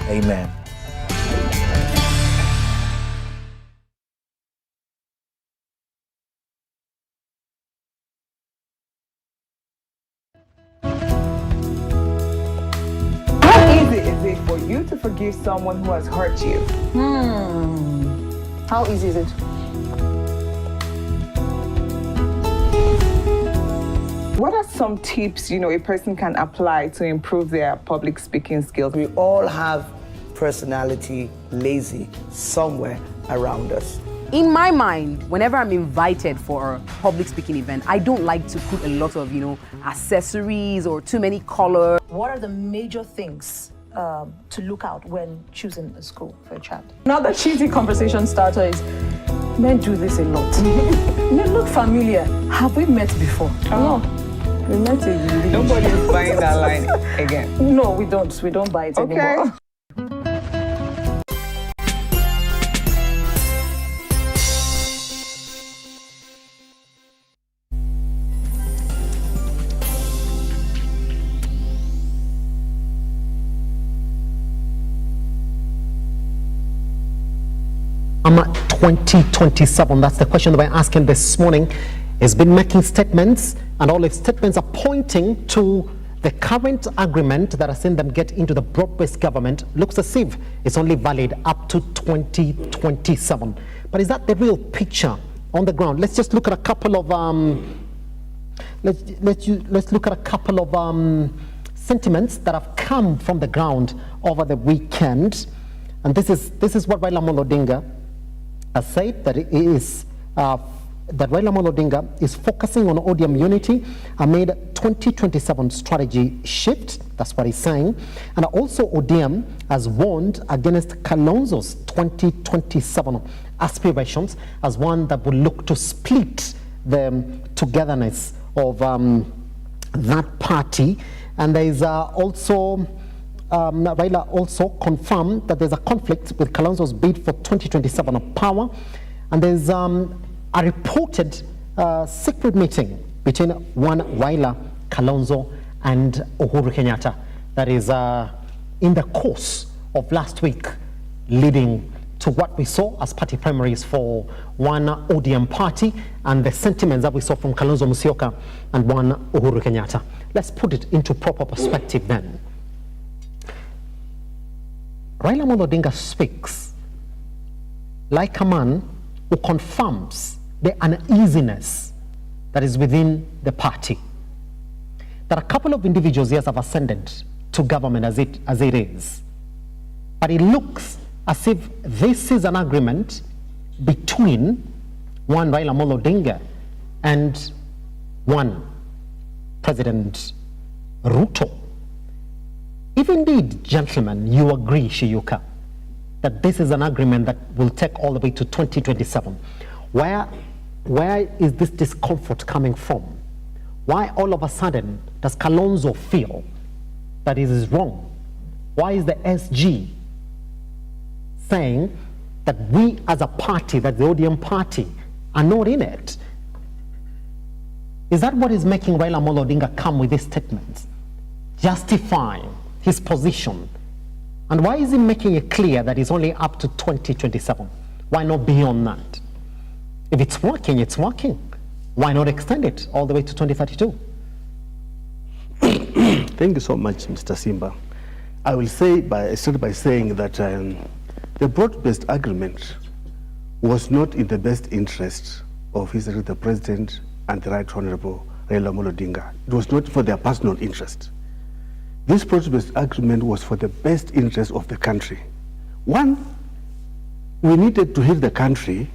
Amen. How easy is it for you to forgive someone who has hurt you? How easy is it? What are some tips, a person can apply to improve their public speaking skills? We all have personality lazy somewhere around us. In my mind, whenever I'm invited for a public speaking event, I don't like to put a lot of, accessories or too many colors. What are the major things to look out when choosing a school for a child? Another cheesy conversation starter is, men do this a lot. You look familiar. Have we met before? No. We met it. Nobody is buying that line again. No, we don't. We don't buy it anymore. I'm at 2027. That's the question that we're asking this morning. It's been making statements, and all its statements are pointing to the current agreement that has seen them get into the broad-based government. Looks as if it's only valid up to 2027. But is that the real picture on the ground? Let's just look at a couple of let's look at a couple of sentiments that have come from the ground over the weekend. And this is what Raila Odinga has said, that it is that Raila Odinga is focusing on ODM unity amid 2027 strategy shift. That's what he's saying. And also ODM has warned against Kalonzo's 2027 aspirations as one that would look to split the togetherness of that party. And there is also Raila also confirmed that there's a conflict with Kalonzo's bid for 2027 of power, and there's a reported secret meeting between one Raila, Kalonzo, and Uhuru Kenyatta that is in the course of last week, leading to what we saw as party primaries for one ODM party and the sentiments that we saw from Kalonzo Musyoka and one Uhuru Kenyatta. Let's put it into proper perspective then. Raila Odinga speaks like a man who confirms the uneasiness that is within the party. That a couple of individuals, yes, have ascended to government as it is. But it looks as if this is an agreement between one Raila Odinga and one President Ruto. If indeed, gentlemen, you agree, Shiyuka, that this is an agreement that will take all the way to 2027, where is this discomfort coming from? Why all of a sudden does Kalonzo feel that it is wrong? Why is the SG saying that we as a party, that the ODM party, are not in it? Is that what is making Raila Odinga come with these statements, justifying his position? And why is he making it clear that it's only up to 2027? Why not beyond that? If it's working, it's working. Why not extend it all the way to 2032? Thank you so much, Mr. Simba. I will start by saying that the broad-based agreement was not in the best interest of the President and the Right Honorable Raila Odinga. It was not for their personal interest. This broad-based agreement was for the best interest of the country. One, we needed to heal the country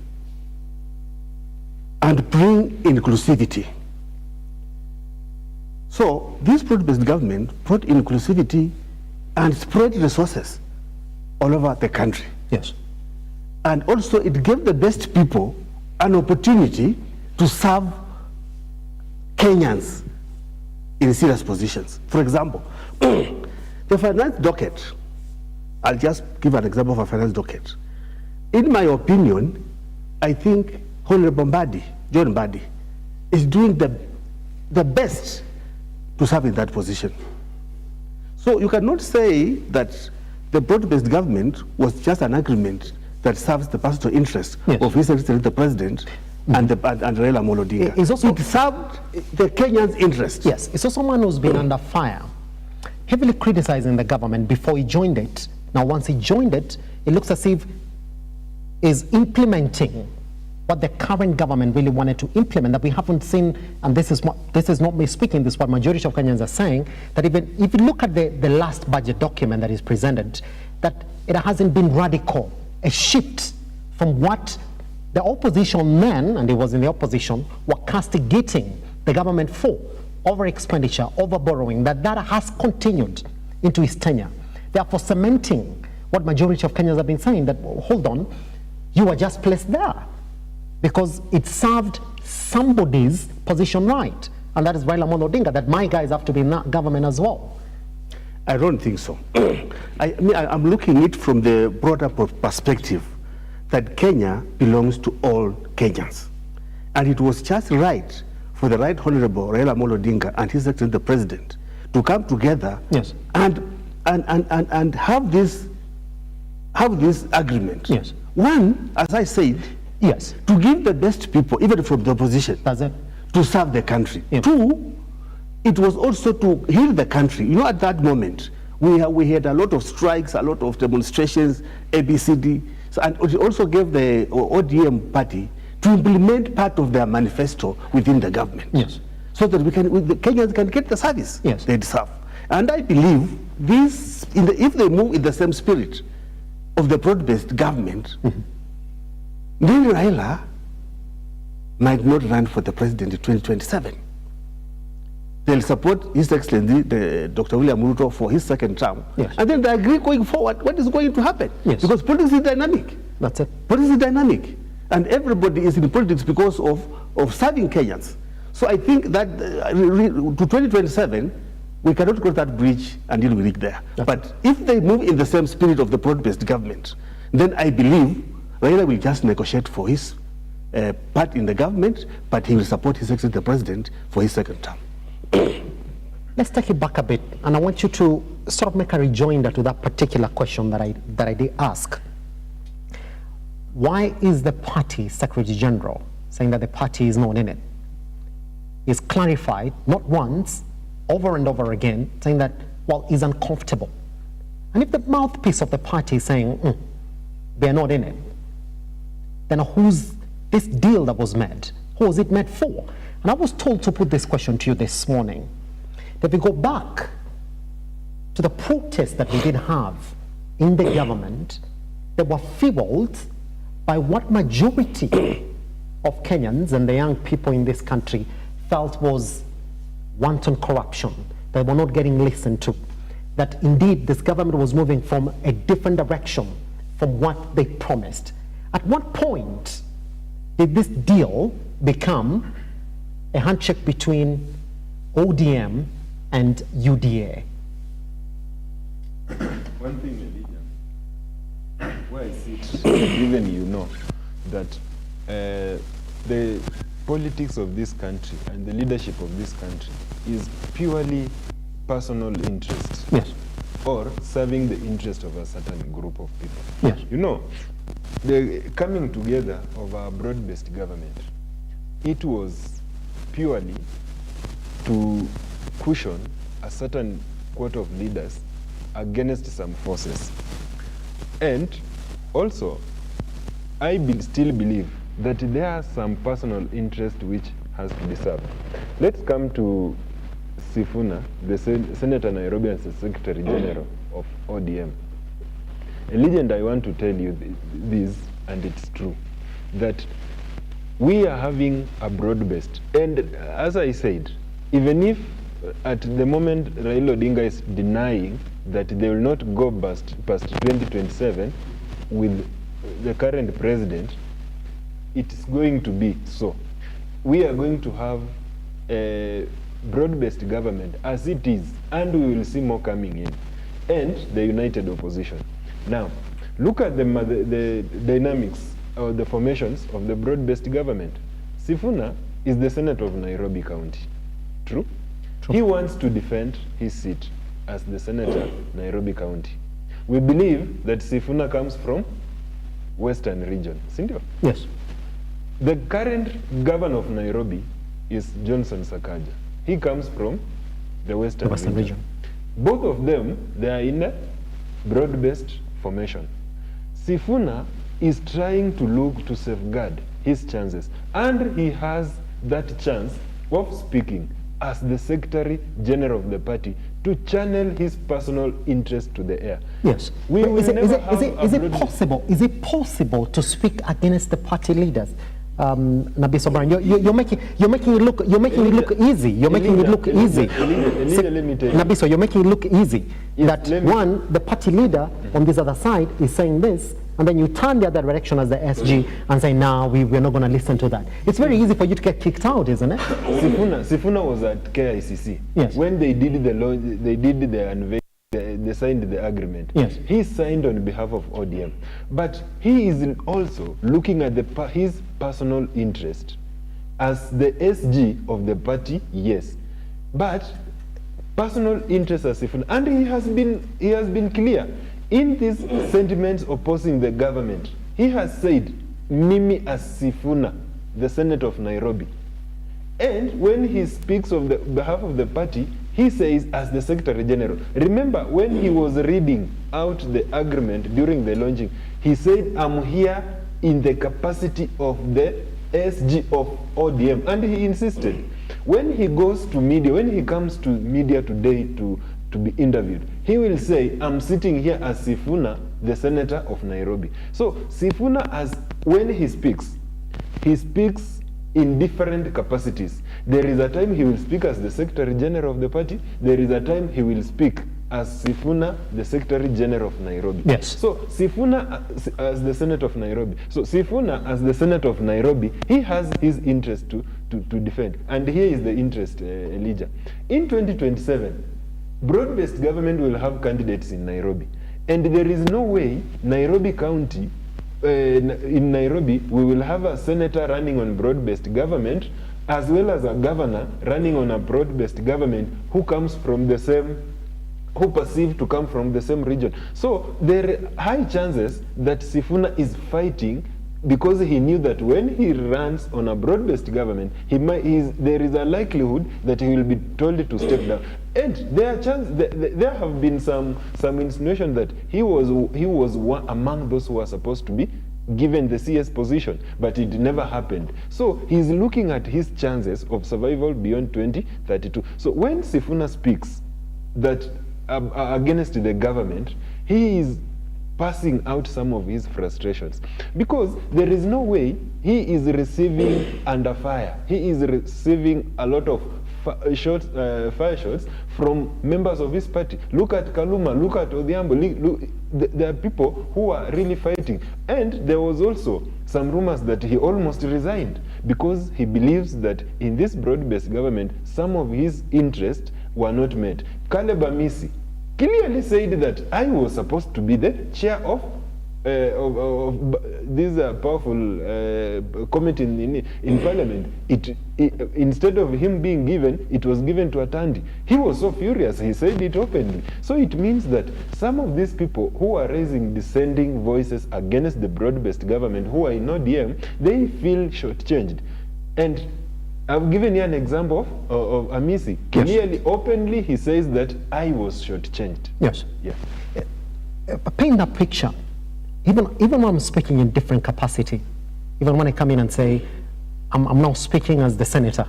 and bring inclusivity. So this broad-based government brought inclusivity and spread resources all over the country. Yes. And also it gave the best people an opportunity to serve Kenyans in serious positions. For example, the finance docket, I'll just give an example of a finance docket. In my opinion, I think Honorable John Mbadi, is doing the best to serve in that position. So you cannot say that the broad-based government was just an agreement that serves the personal interest of His Excellency the President and Raila Odinga. It served the Kenyans' interest. Yes, it's also someone who's been under fire, heavily criticizing the government before he joined it. Now, once he joined it, it looks as if he's implementing what the current government really wanted to implement, that we haven't seen, and this is not me speaking, this is what majority of Kenyans are saying, that even if you look at the last budget document that is presented, that it hasn't been radical, a shift from what the opposition men, and it was in the opposition, were castigating the government for, over expenditure, over borrowing, that has continued into his tenure. Therefore cementing what majority of Kenyans have been saying, that, well, hold on, you were just placed there because it served somebody's position right, and that is Raila Odinga, that my guys have to be in that government as well. I don't think so. I'm looking at it from the broader perspective that Kenya belongs to all Kenyans. And it was just right for the Right Honorable Raila Odinga and His Excellency the President to come together and have this agreement. Yes. One, as I said, yes, to give the best people, even from the opposition, to serve the country. Yes. Two, it was also to heal the country. You know, at that moment, we had a lot of strikes, a lot of demonstrations, ABCD. So, and it also gave the ODM party to implement part of their manifesto within the government. Yes. So that the Kenyans can get the service they deserve. And I believe this, if they move in the same spirit of the broad-based government, then Raila might not run for the president in 2027. They'll support His Excellency, Dr. William Ruto, for his second term. Yes. And then they agree going forward what is going to happen. Yes. Because politics is dynamic. That's it. Politics is dynamic. And everybody is in politics because of serving Kenyans. So I think that to 2027, we cannot cross that bridge until we reach there. But if they move in the same spirit of the broad-based government, then I believe Raila will just negotiate for his part in the government, but he will support His Excellency the President for his second term. Let's take it back a bit, and I want you to sort of make a rejoinder to that particular question that I did ask. Why is the party Secretary General saying that the party is not in it? He's clarified, not once, over and over again, saying that, well, he's uncomfortable. And if the mouthpiece of the party is saying, they're not in it, then who's this deal that was made? Who was it made for? And I was told to put this question to you this morning, that we go back to the protests that we did have in the government that were fueled by what majority of Kenyans and the young people in this country felt was wanton corruption, that were not getting listened to, that indeed this government was moving from a different direction from what they promised. At what point did this deal become a handshake between ODM and UDA? One thing, Elijah, where I sit, even you know, that the politics of this country and the leadership of this country is purely personal interest. Yes. Or serving the interest of a certain group of people. Yes. You know, the coming together of our broad-based government, it was purely to cushion a certain quarter of leaders against some forces. And also, I still believe that there are some personal interest which has to be served. Let's come to Sifuna, the Senator Nairobi and the Secretary General of ODM. A legend, I want to tell you this, and it's true, that we are having a broad-based, and as I said, even if at the moment Raila Odinga is denying that they will not go past 2027 with the current president, it is going to be so. We are going to have a broad-based government as it is, and we will see more coming in, and the united opposition. Now, look at the dynamics or the formations of the broad-based government. Sifuna is the Senator of Nairobi County. True? He wants to defend his seat as the Senator Nairobi County. We believe that Sifuna comes from Western region. Sindio? Yes. The current governor of Nairobi is Johnson Sakaja. He comes from the Western region. Both of them, they are in a broad-based formation. Sifuna is trying to look to safeguard his chances, and he has that chance of speaking as the Secretary General of the party to channel his personal interest to the air. Yes. Is it possible to speak against the party leaders? Nabi Sobran, you're making it look easy. You're making it look easy. Nabiso, you're making it look easy. Yes, that one, the party leader on this other side is saying this, and then you turn the other direction as the SG and say, "No, we're not going to listen to that." It's very easy for you to get kicked out, isn't it? Sifuna was at KICC. Yes. When they did the law, they did the unveiling. They signed the agreement. Yes. He signed on behalf of ODM, but he is also looking at his personal interest as the SG of the party. Yes, but personal interest as Sifuna, and he has been clear in these sentiments opposing the government. He has said, "Mimi as Sifuna, the Senator of Nairobi," and when he speaks on the behalf of the party, he says as the Secretary General. Remember when he was reading out the agreement during the launching, he said, "I'm here in the capacity of the SG of ODM," and he insisted. When he goes to media, when he comes to media today to be interviewed, he will say, "I'm sitting here as Sifuna, the Senator of Nairobi." So Sifuna, when he speaks in different capacities. There is a time he will speak as the Secretary General of the party. There is a time he will speak as Sifuna, the Secretary General of Nairobi. Yes. So Sifuna as the Senator of Nairobi. So Sifuna as the Senator of Nairobi, he has his interest to defend. And here is the interest, Elijah. In 2027, broad-based government will have candidates in Nairobi. And there is no way Nairobi County, in Nairobi, we will have a senator running on broad-based government as well as a governor running on a broad-based government who comes from the same, who perceived to come from the same region. So there are high chances that Sifuna is fighting because he knew that when he runs on a broad-based government, there is a likelihood that he will be told to step down. And there have been some insinuation that he was one among those who are supposed to be given the CS position, but it never happened. So he's looking at his chances of survival beyond 2032. So when Sifuna speaks that against the government, he is passing out some of his frustrations, because there is no way he is receiving under fire. He is receiving a lot of fire shots from members of his party. Look at Kaluma, look at Odhiambo. There are people who are really fighting. And there was also some rumors that he almost resigned because he believes that in this broad-based government, some of his interests were not met. Caleb Amisi clearly said that I was supposed to be the chair of this powerful committee in parliament. Instead of him being given, it was given to Atandi. He was so furious, he said it openly. So it means that some of these people who are raising dissenting voices against the broad-based government, who are in ODM, they feel shortchanged. And I've given you an example of Amisi. Yes. Clearly, openly, he says that I was shortchanged. Yes. Yeah. Paint that picture. Even when I'm speaking in different capacity, even when I come in and say, I'm now speaking as the senator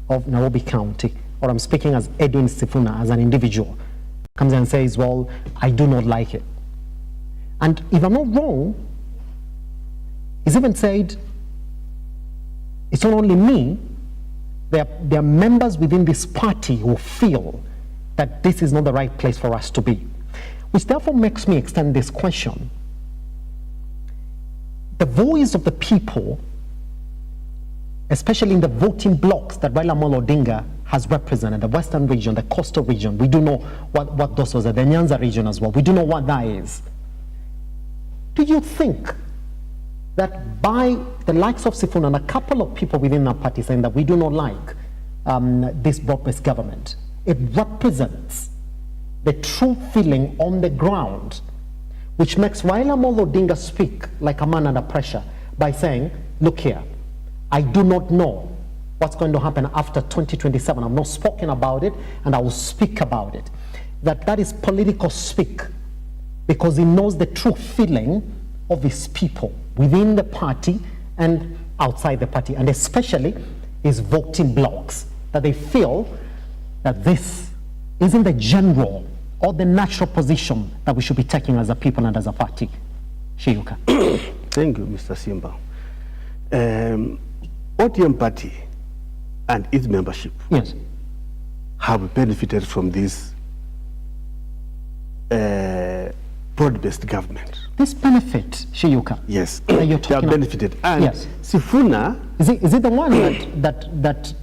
of Nairobi County, or I'm speaking as Edwin Sifuna as an individual, comes and says, well, I do not like it. And if I'm not wrong, he's even said, it's not only me, there are members within this party who feel that this is not the right place for us to be. Which therefore makes me extend this question. The voice of the people especially in the voting blocks that Raila Odinga has represented, the Western region, the coastal region. We do know what those was, the Nyanza region as well. We do know what that is. Do you think that by the likes of Sifuna and a couple of people within our party saying that we do not like this broad-based government, it represents the true feeling on the ground, which makes Raila Odinga speak like a man under pressure by saying, look here, I do not know what's going to happen after 2027. I've not spoken about it, and I will speak about it. That is political speak, because he knows the true feeling of his people within the party and outside the party, and especially his voting blocks, that they feel that this isn't the general or the natural position that we should be taking as a people and as a party. Shiyuka. Thank you, Mr. Simba. ODM party and its membership have benefited from this broad-based government. This benefit, Shiyuka? Yes, they have benefited. And Sifuna... Is it the one that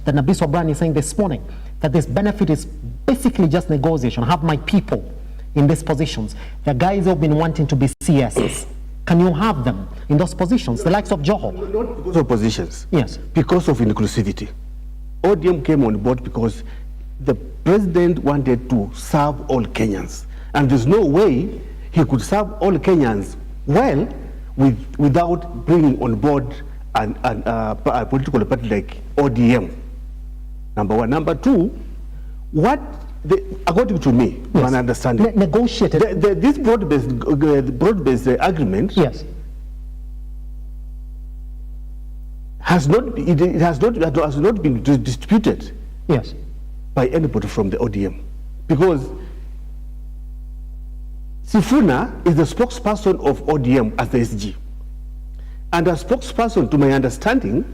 Nabiso Brand is saying this morning, that this benefit is basically just negotiation, have my people in these positions? The guys who have been wanting to be CSs, can you have them in those positions, the likes of Joho? Not because of positions. Yes. Because of inclusivity. ODM came on board because the president wanted to serve all Kenyans. And there's no way he could serve all Kenyans well without bringing on board a political party like ODM. Number one. Number two, according to me, my understanding, negotiated this broad-based agreement has not been disputed by anybody from the ODM, because Sifuna is the spokesperson of ODM as the SG, and a spokesperson, to my understanding,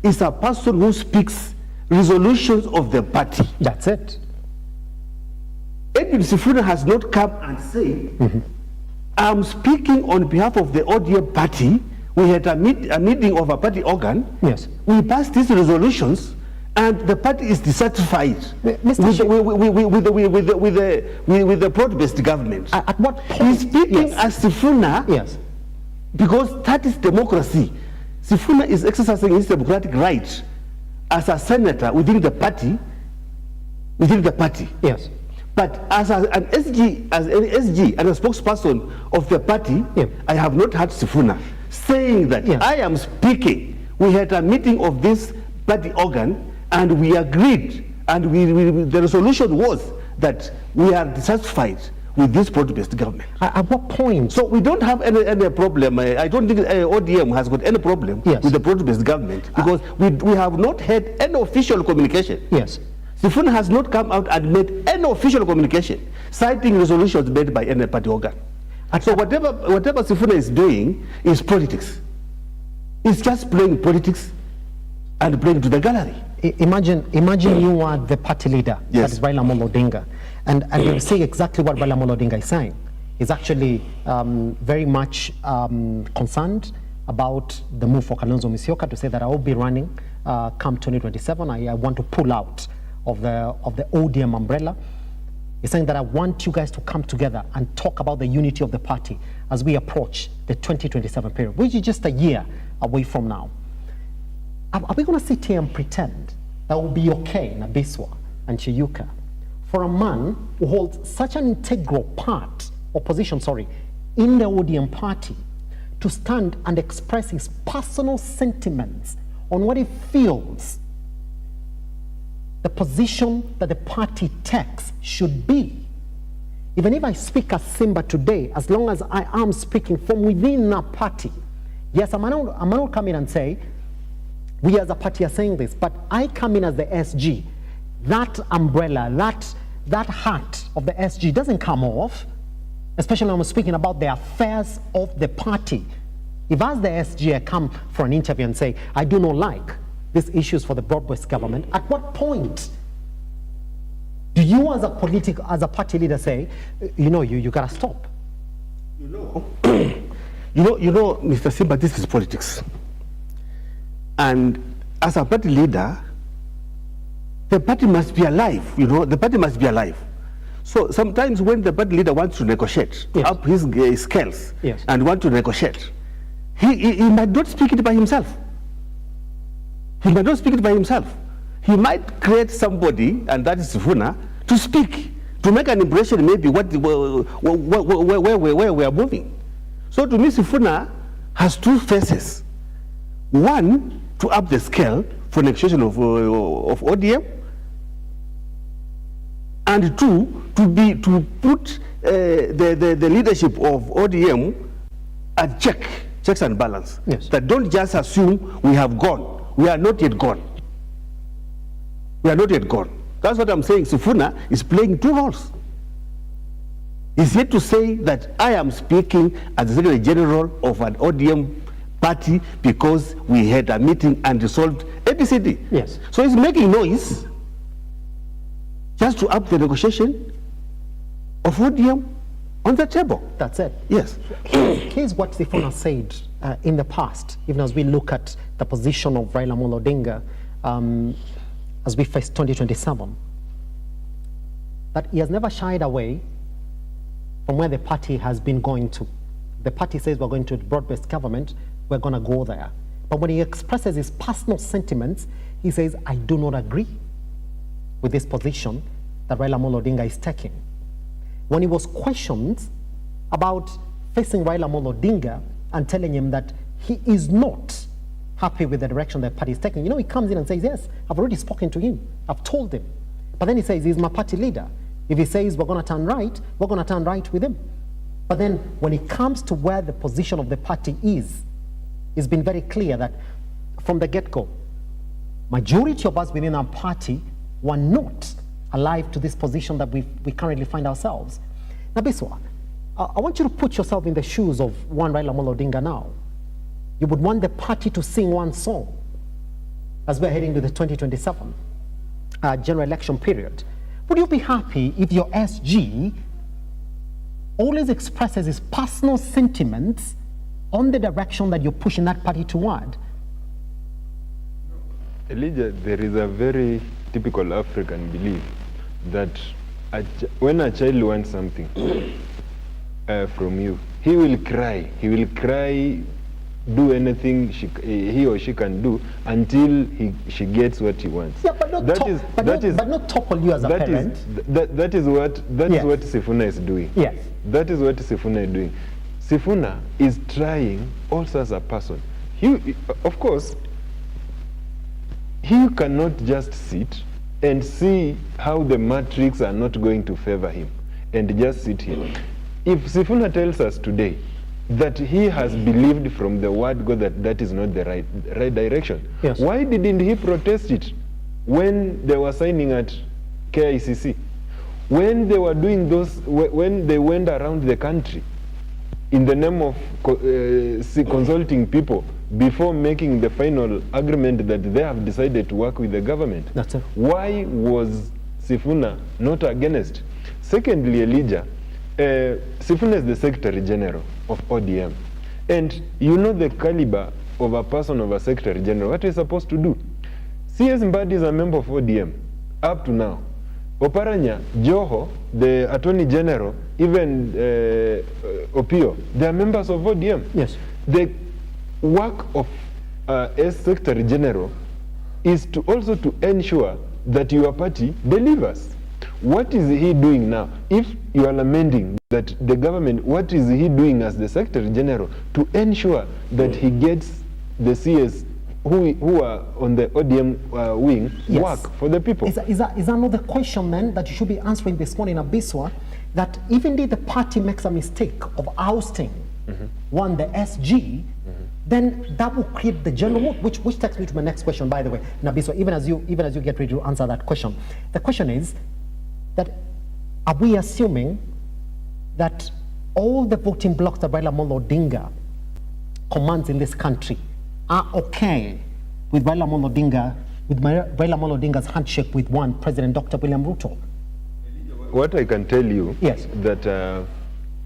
is a person who speaks resolutions of the party. That's it. Edwin Sifuna has not come and said, I'm speaking on behalf of the ODM party. We had a meeting of a party organ. Yes. We passed these resolutions, and the party is dissatisfied with the broad-based government. At what point? He's speaking as Sifuna, because that is democracy. Sifuna is exercising his democratic right as a senator within the party. Yes. But as an SG and a spokesperson of the party, I have not heard Sifuna saying that I am speaking. We had a meeting of this party organ, and we agreed, and the resolution was that we are dissatisfied with this broad-based government. At what point? So we don't have any problem. I don't think ODM has got any problem with the broad-based government, because we have not had any official communication. Yes. Sifuna has not come out and made any official communication citing resolutions made by any party organ. And so whatever Sifuna is doing is politics. It's just playing politics and playing to the gallery. Imagine you are the party leader, that is Raila Odinga, and you see exactly what Raila Odinga is saying. He's actually very much concerned about the move for Kalonzo Musyoka to say that I will be running come 2027. I want to pull out of the ODM umbrella. He's saying that I want you guys to come together and talk about the unity of the party as we approach the 2027 period, which is just a year away from now. Are we going to sit here and pretend that will be okay, Nabiswa and Chiyuka, for a man who holds such an integral part, or position, in the ODM party, to stand and express his personal sentiments on what he feels the position that the party takes should be? Even if I speak as Simba today, as long as I am speaking from within a party, yes, I might not come in and say, we as a party are saying this, but I come in as the SG. That umbrella, that hat of the SG doesn't come off, especially when I'm speaking about the affairs of the party. If as the SG I come for an interview and say, I do not like these issues for the broad-based government, at what point do you as a party leader say, you gotta stop? You know, Mr. Simba, this is politics. And as a party leader, the party must be alive, the party must be alive. So sometimes when the party leader wants to negotiate, up his scales, and want to negotiate, he might not speak it by himself. He might not speak it by himself. He might create somebody, and that is Sifuna, to speak, to make an impression maybe where we are moving. So to me, Sifuna has two faces. One, to up the scale for negotiation of ODM, and two, to put the leadership of ODM at checks and balance. That don't just assume we have gone. We are not yet gone. We are not yet gone. That's what I'm saying. Sifuna is playing two roles. He's yet to say that I am speaking as the Secretary General of an ODM party because we had a meeting and resolved ABCD. Yes. So he's making noise just to up the negotiation of ODM on the table. That's it. Yes. Here's what Sifuna said in the past, even as we look at the position of Raila Odinga as we face 2027, that he has never shied away from where the party has been going to. The party says we're going to broad-based government, we're going to go there. But when he expresses his personal sentiments, he says, I do not agree with this position that Raila Odinga is taking. When he was questioned about facing Raila Odinga and telling him that he is not happy with the direction the party is taking, he comes in and says, yes, I've already spoken to him, I've told him. But then he says he's my party leader. If he says we're going to turn right, we're going to turn right with him. But then when it comes to where the position of the party is, it's been very clear that from the get-go, majority of us within our party were not alive to this position that we currently find ourselves. Now, Biswa, I want you to put yourself in the shoes of one Raila Odinga now. You would want the party to sing one song as we're heading to the 2027 general election period. Would you be happy if your SG always expresses his personal sentiments on the direction that you're pushing that party toward? Elijah, there is a very typical African belief that when a child wants something from you, he will cry. He will cry, do anything he or she can do until she gets what he wants. Yeah, but not topple you as a parent. That is what Sifuna is doing. Yes. That is what Sifuna is doing. Sifuna is trying also as a person. Of course, he cannot just sit and see how the matrix are not going to favor him and just sit here. If Sifuna tells us today that he has believed from the word God that is not the right direction, yes, why didn't he protest it when they were signing at KICC? When they were doing when they went around the country in the name of consulting people before making the final agreement that they have decided to work with the government. That's it. Why was Sifuna not against? Secondly, Elijah, Sifuna is the Secretary General of ODM. And you know the caliber of a person of a Secretary General, what he's supposed to do. CS Mbadi is a member of ODM up to now. Oparanya, Joho, the Attorney General, even Opio, they are members of ODM. Yes. The work of a Secretary General is to also to ensure that your party delivers. What is he doing now? If you are lamenting that the government, what is he doing as the Secretary General to ensure that he gets the CS who are on the ODM wing, yes, work for the people? Is that another question then that you should be answering this morning, Abiswa, that even if the party makes a mistake of ousting one, the SG, then that will create the general mood, which takes me to my next question, by the way, Nabiswa, even as you get ready to answer that question. The question is that are we assuming that all the voting blocks that Raila Odinga commands in this country are okay with Raila Odinga's handshake with one President Dr. William Ruto? What I can tell you, yes, that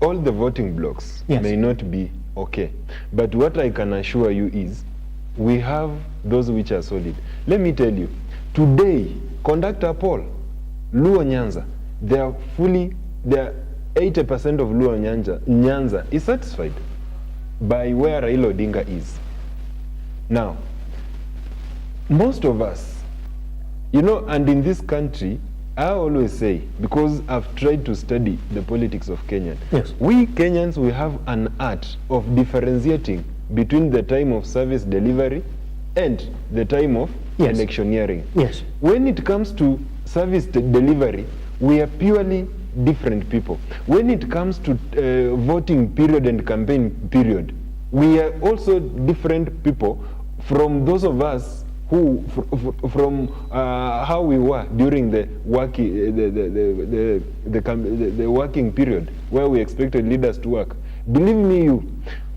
all the voting blocks, yes, may not be okay. But what I can assure you is we have those which are solid. Let me tell you, today, conduct a poll. Luo Nyanza, they are 80% of Luo Nyanza is satisfied by where Raila Odinga is. Now, most of us, and in this country, I always say, because I've tried to study the politics of Kenya, yes. We Kenyans, we have an art of differentiating between the time of service delivery and the time of electioneering. Yes. When it comes to service delivery, we are purely different people. When it comes to voting period and campaign period, we are also different people from those of us who, from how we were during the working period, where we expected leaders to work. Believe me,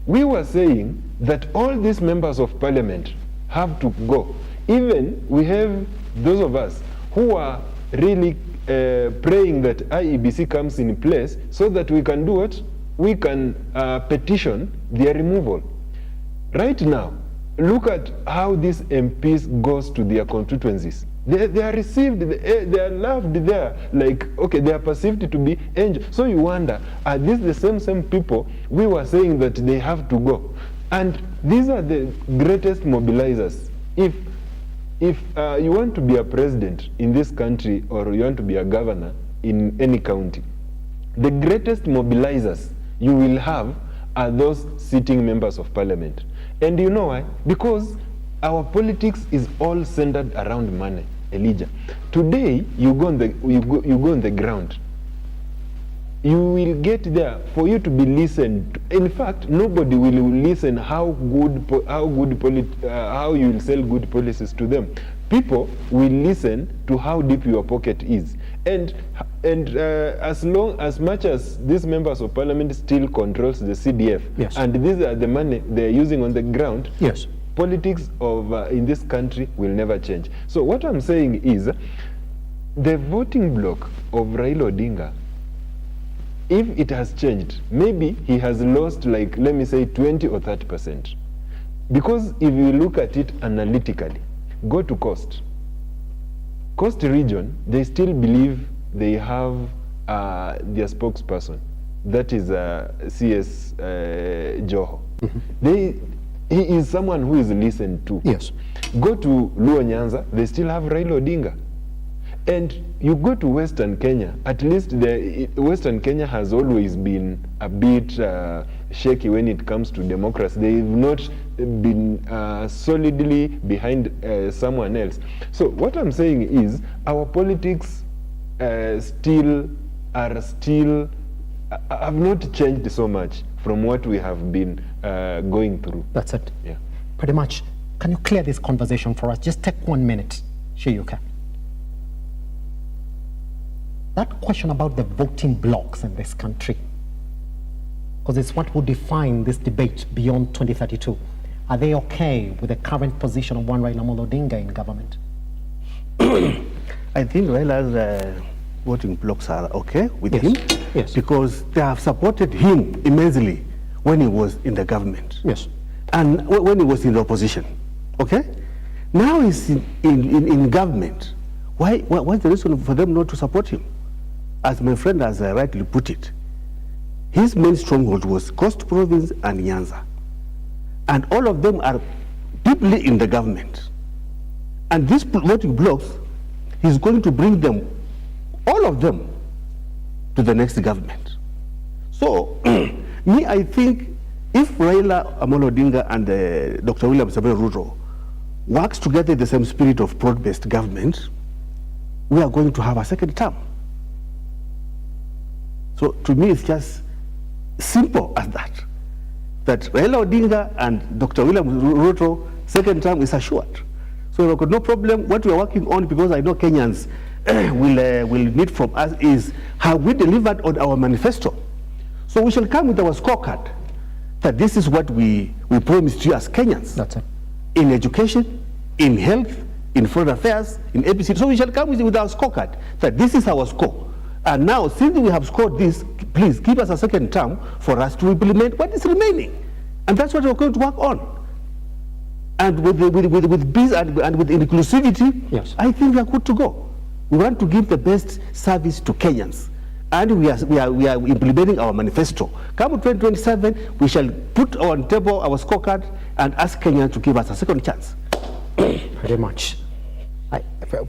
we were saying that all these members of parliament have to go. Even we have those of us who are really praying that IEBC comes in place so that we can do what? We can petition their removal. Right now, look at how these MPs goes to their constituencies. They are received, they are loved there, like, okay, they are perceived to be angels. So you wonder, are these the same people we were saying that they have to go? And these are the greatest mobilizers. If you want to be a president in this country, or you want to be a governor in any county, the greatest mobilizers you will have are those sitting members of parliament. And you know why? Because our politics is all centered around money, Elijah. Today, you go on the ground. You will get there for you to be listened to. In fact, nobody will listen how you will sell good policies to them. People will listen to how deep your pocket is. And as much as these members of parliament still controls the CDF, yes. and these are the money they're using on the ground, yes. Politics of in this country will never change. So what I'm saying is, the voting bloc of Raila Odinga, if it has changed, maybe he has lost, like, let me say 20 or 30%. Because if you look at it analytically, go to Coast region, they still believe they have their spokesperson, that is CS Joho. Mm-hmm. He is someone who is listened to. Yes. Go to Luo Nyanza, they still have Raila Odinga. And you go to Western Kenya, at least Western Kenya has always been a bit shaky when it comes to democracy. They've not been solidly behind someone else. So what I'm saying is, our politics have not changed so much from what we have been going through. That's it. Yeah. Pretty much. Can you clear this conversation for us? Just take 1 minute, Shiyuka. That question about the voting blocks in this country, because it's what will define this debate beyond 2032. Are they okay with the current position of one Raila Odinga in government? I think Raila's voting blocks are okay with him, yes. Because they have supported him immensely when he was in the government, yes, and when he was in the opposition. Okay, now he's in government. What's the reason for them not to support him? As my friend has rightly put it, his main stronghold was Coast Province and Nyanza. And all of them are deeply in the government. And these voting blocks, he's going to bring them, all of them, to the next government. So, I think if Raila Amolo Odinga and Dr. William Samoei Ruto works together in the same spirit of broad-based government, we are going to have a second term. So to me, it's just simple as that. That Raila Odinga and Dr. William Ruto, second term is assured. So we've got no problem. What we are working on, because I know Kenyans will need from us, is have we delivered on our manifesto? So we shall come with our scorecard that this is what we promised you as Kenyans. That's it. In education, in health, in foreign affairs, in APC. So we shall come with our scorecard that this is our score. And now, since we have scored this, please give us a second term for us to implement what is remaining. And that's what we're going to work on. and with peace and with inclusivity, yes, I think we are good to go. We want to give the best service to Kenyans, and we are implementing our manifesto. Come 2027, we shall put on table our scorecard and ask Kenyans to give us a second chance. Very much.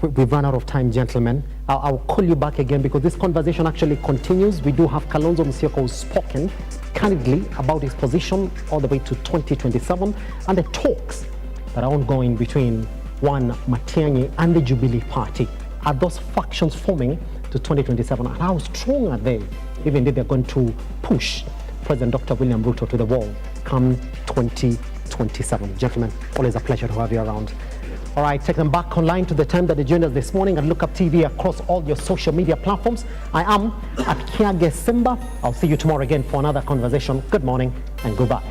We've run out of time, gentlemen. I'll call you back again because this conversation actually continues. We do have Kalonzo Musyoka who's spoken candidly about his position all the way to 2027 and the talks that are ongoing between one Matiang'i and the Jubilee Party. Are those factions forming to 2027 and how strong are they, even if they're going to push President Dr. William Ruto to the wall come 2027? Gentlemen, always a pleasure to have you around. All right, take them back online to the time that they joined us this morning and Look Up TV across all your social media platforms. I am at Kiage Simba. I'll see you tomorrow again for another conversation. Good morning and goodbye.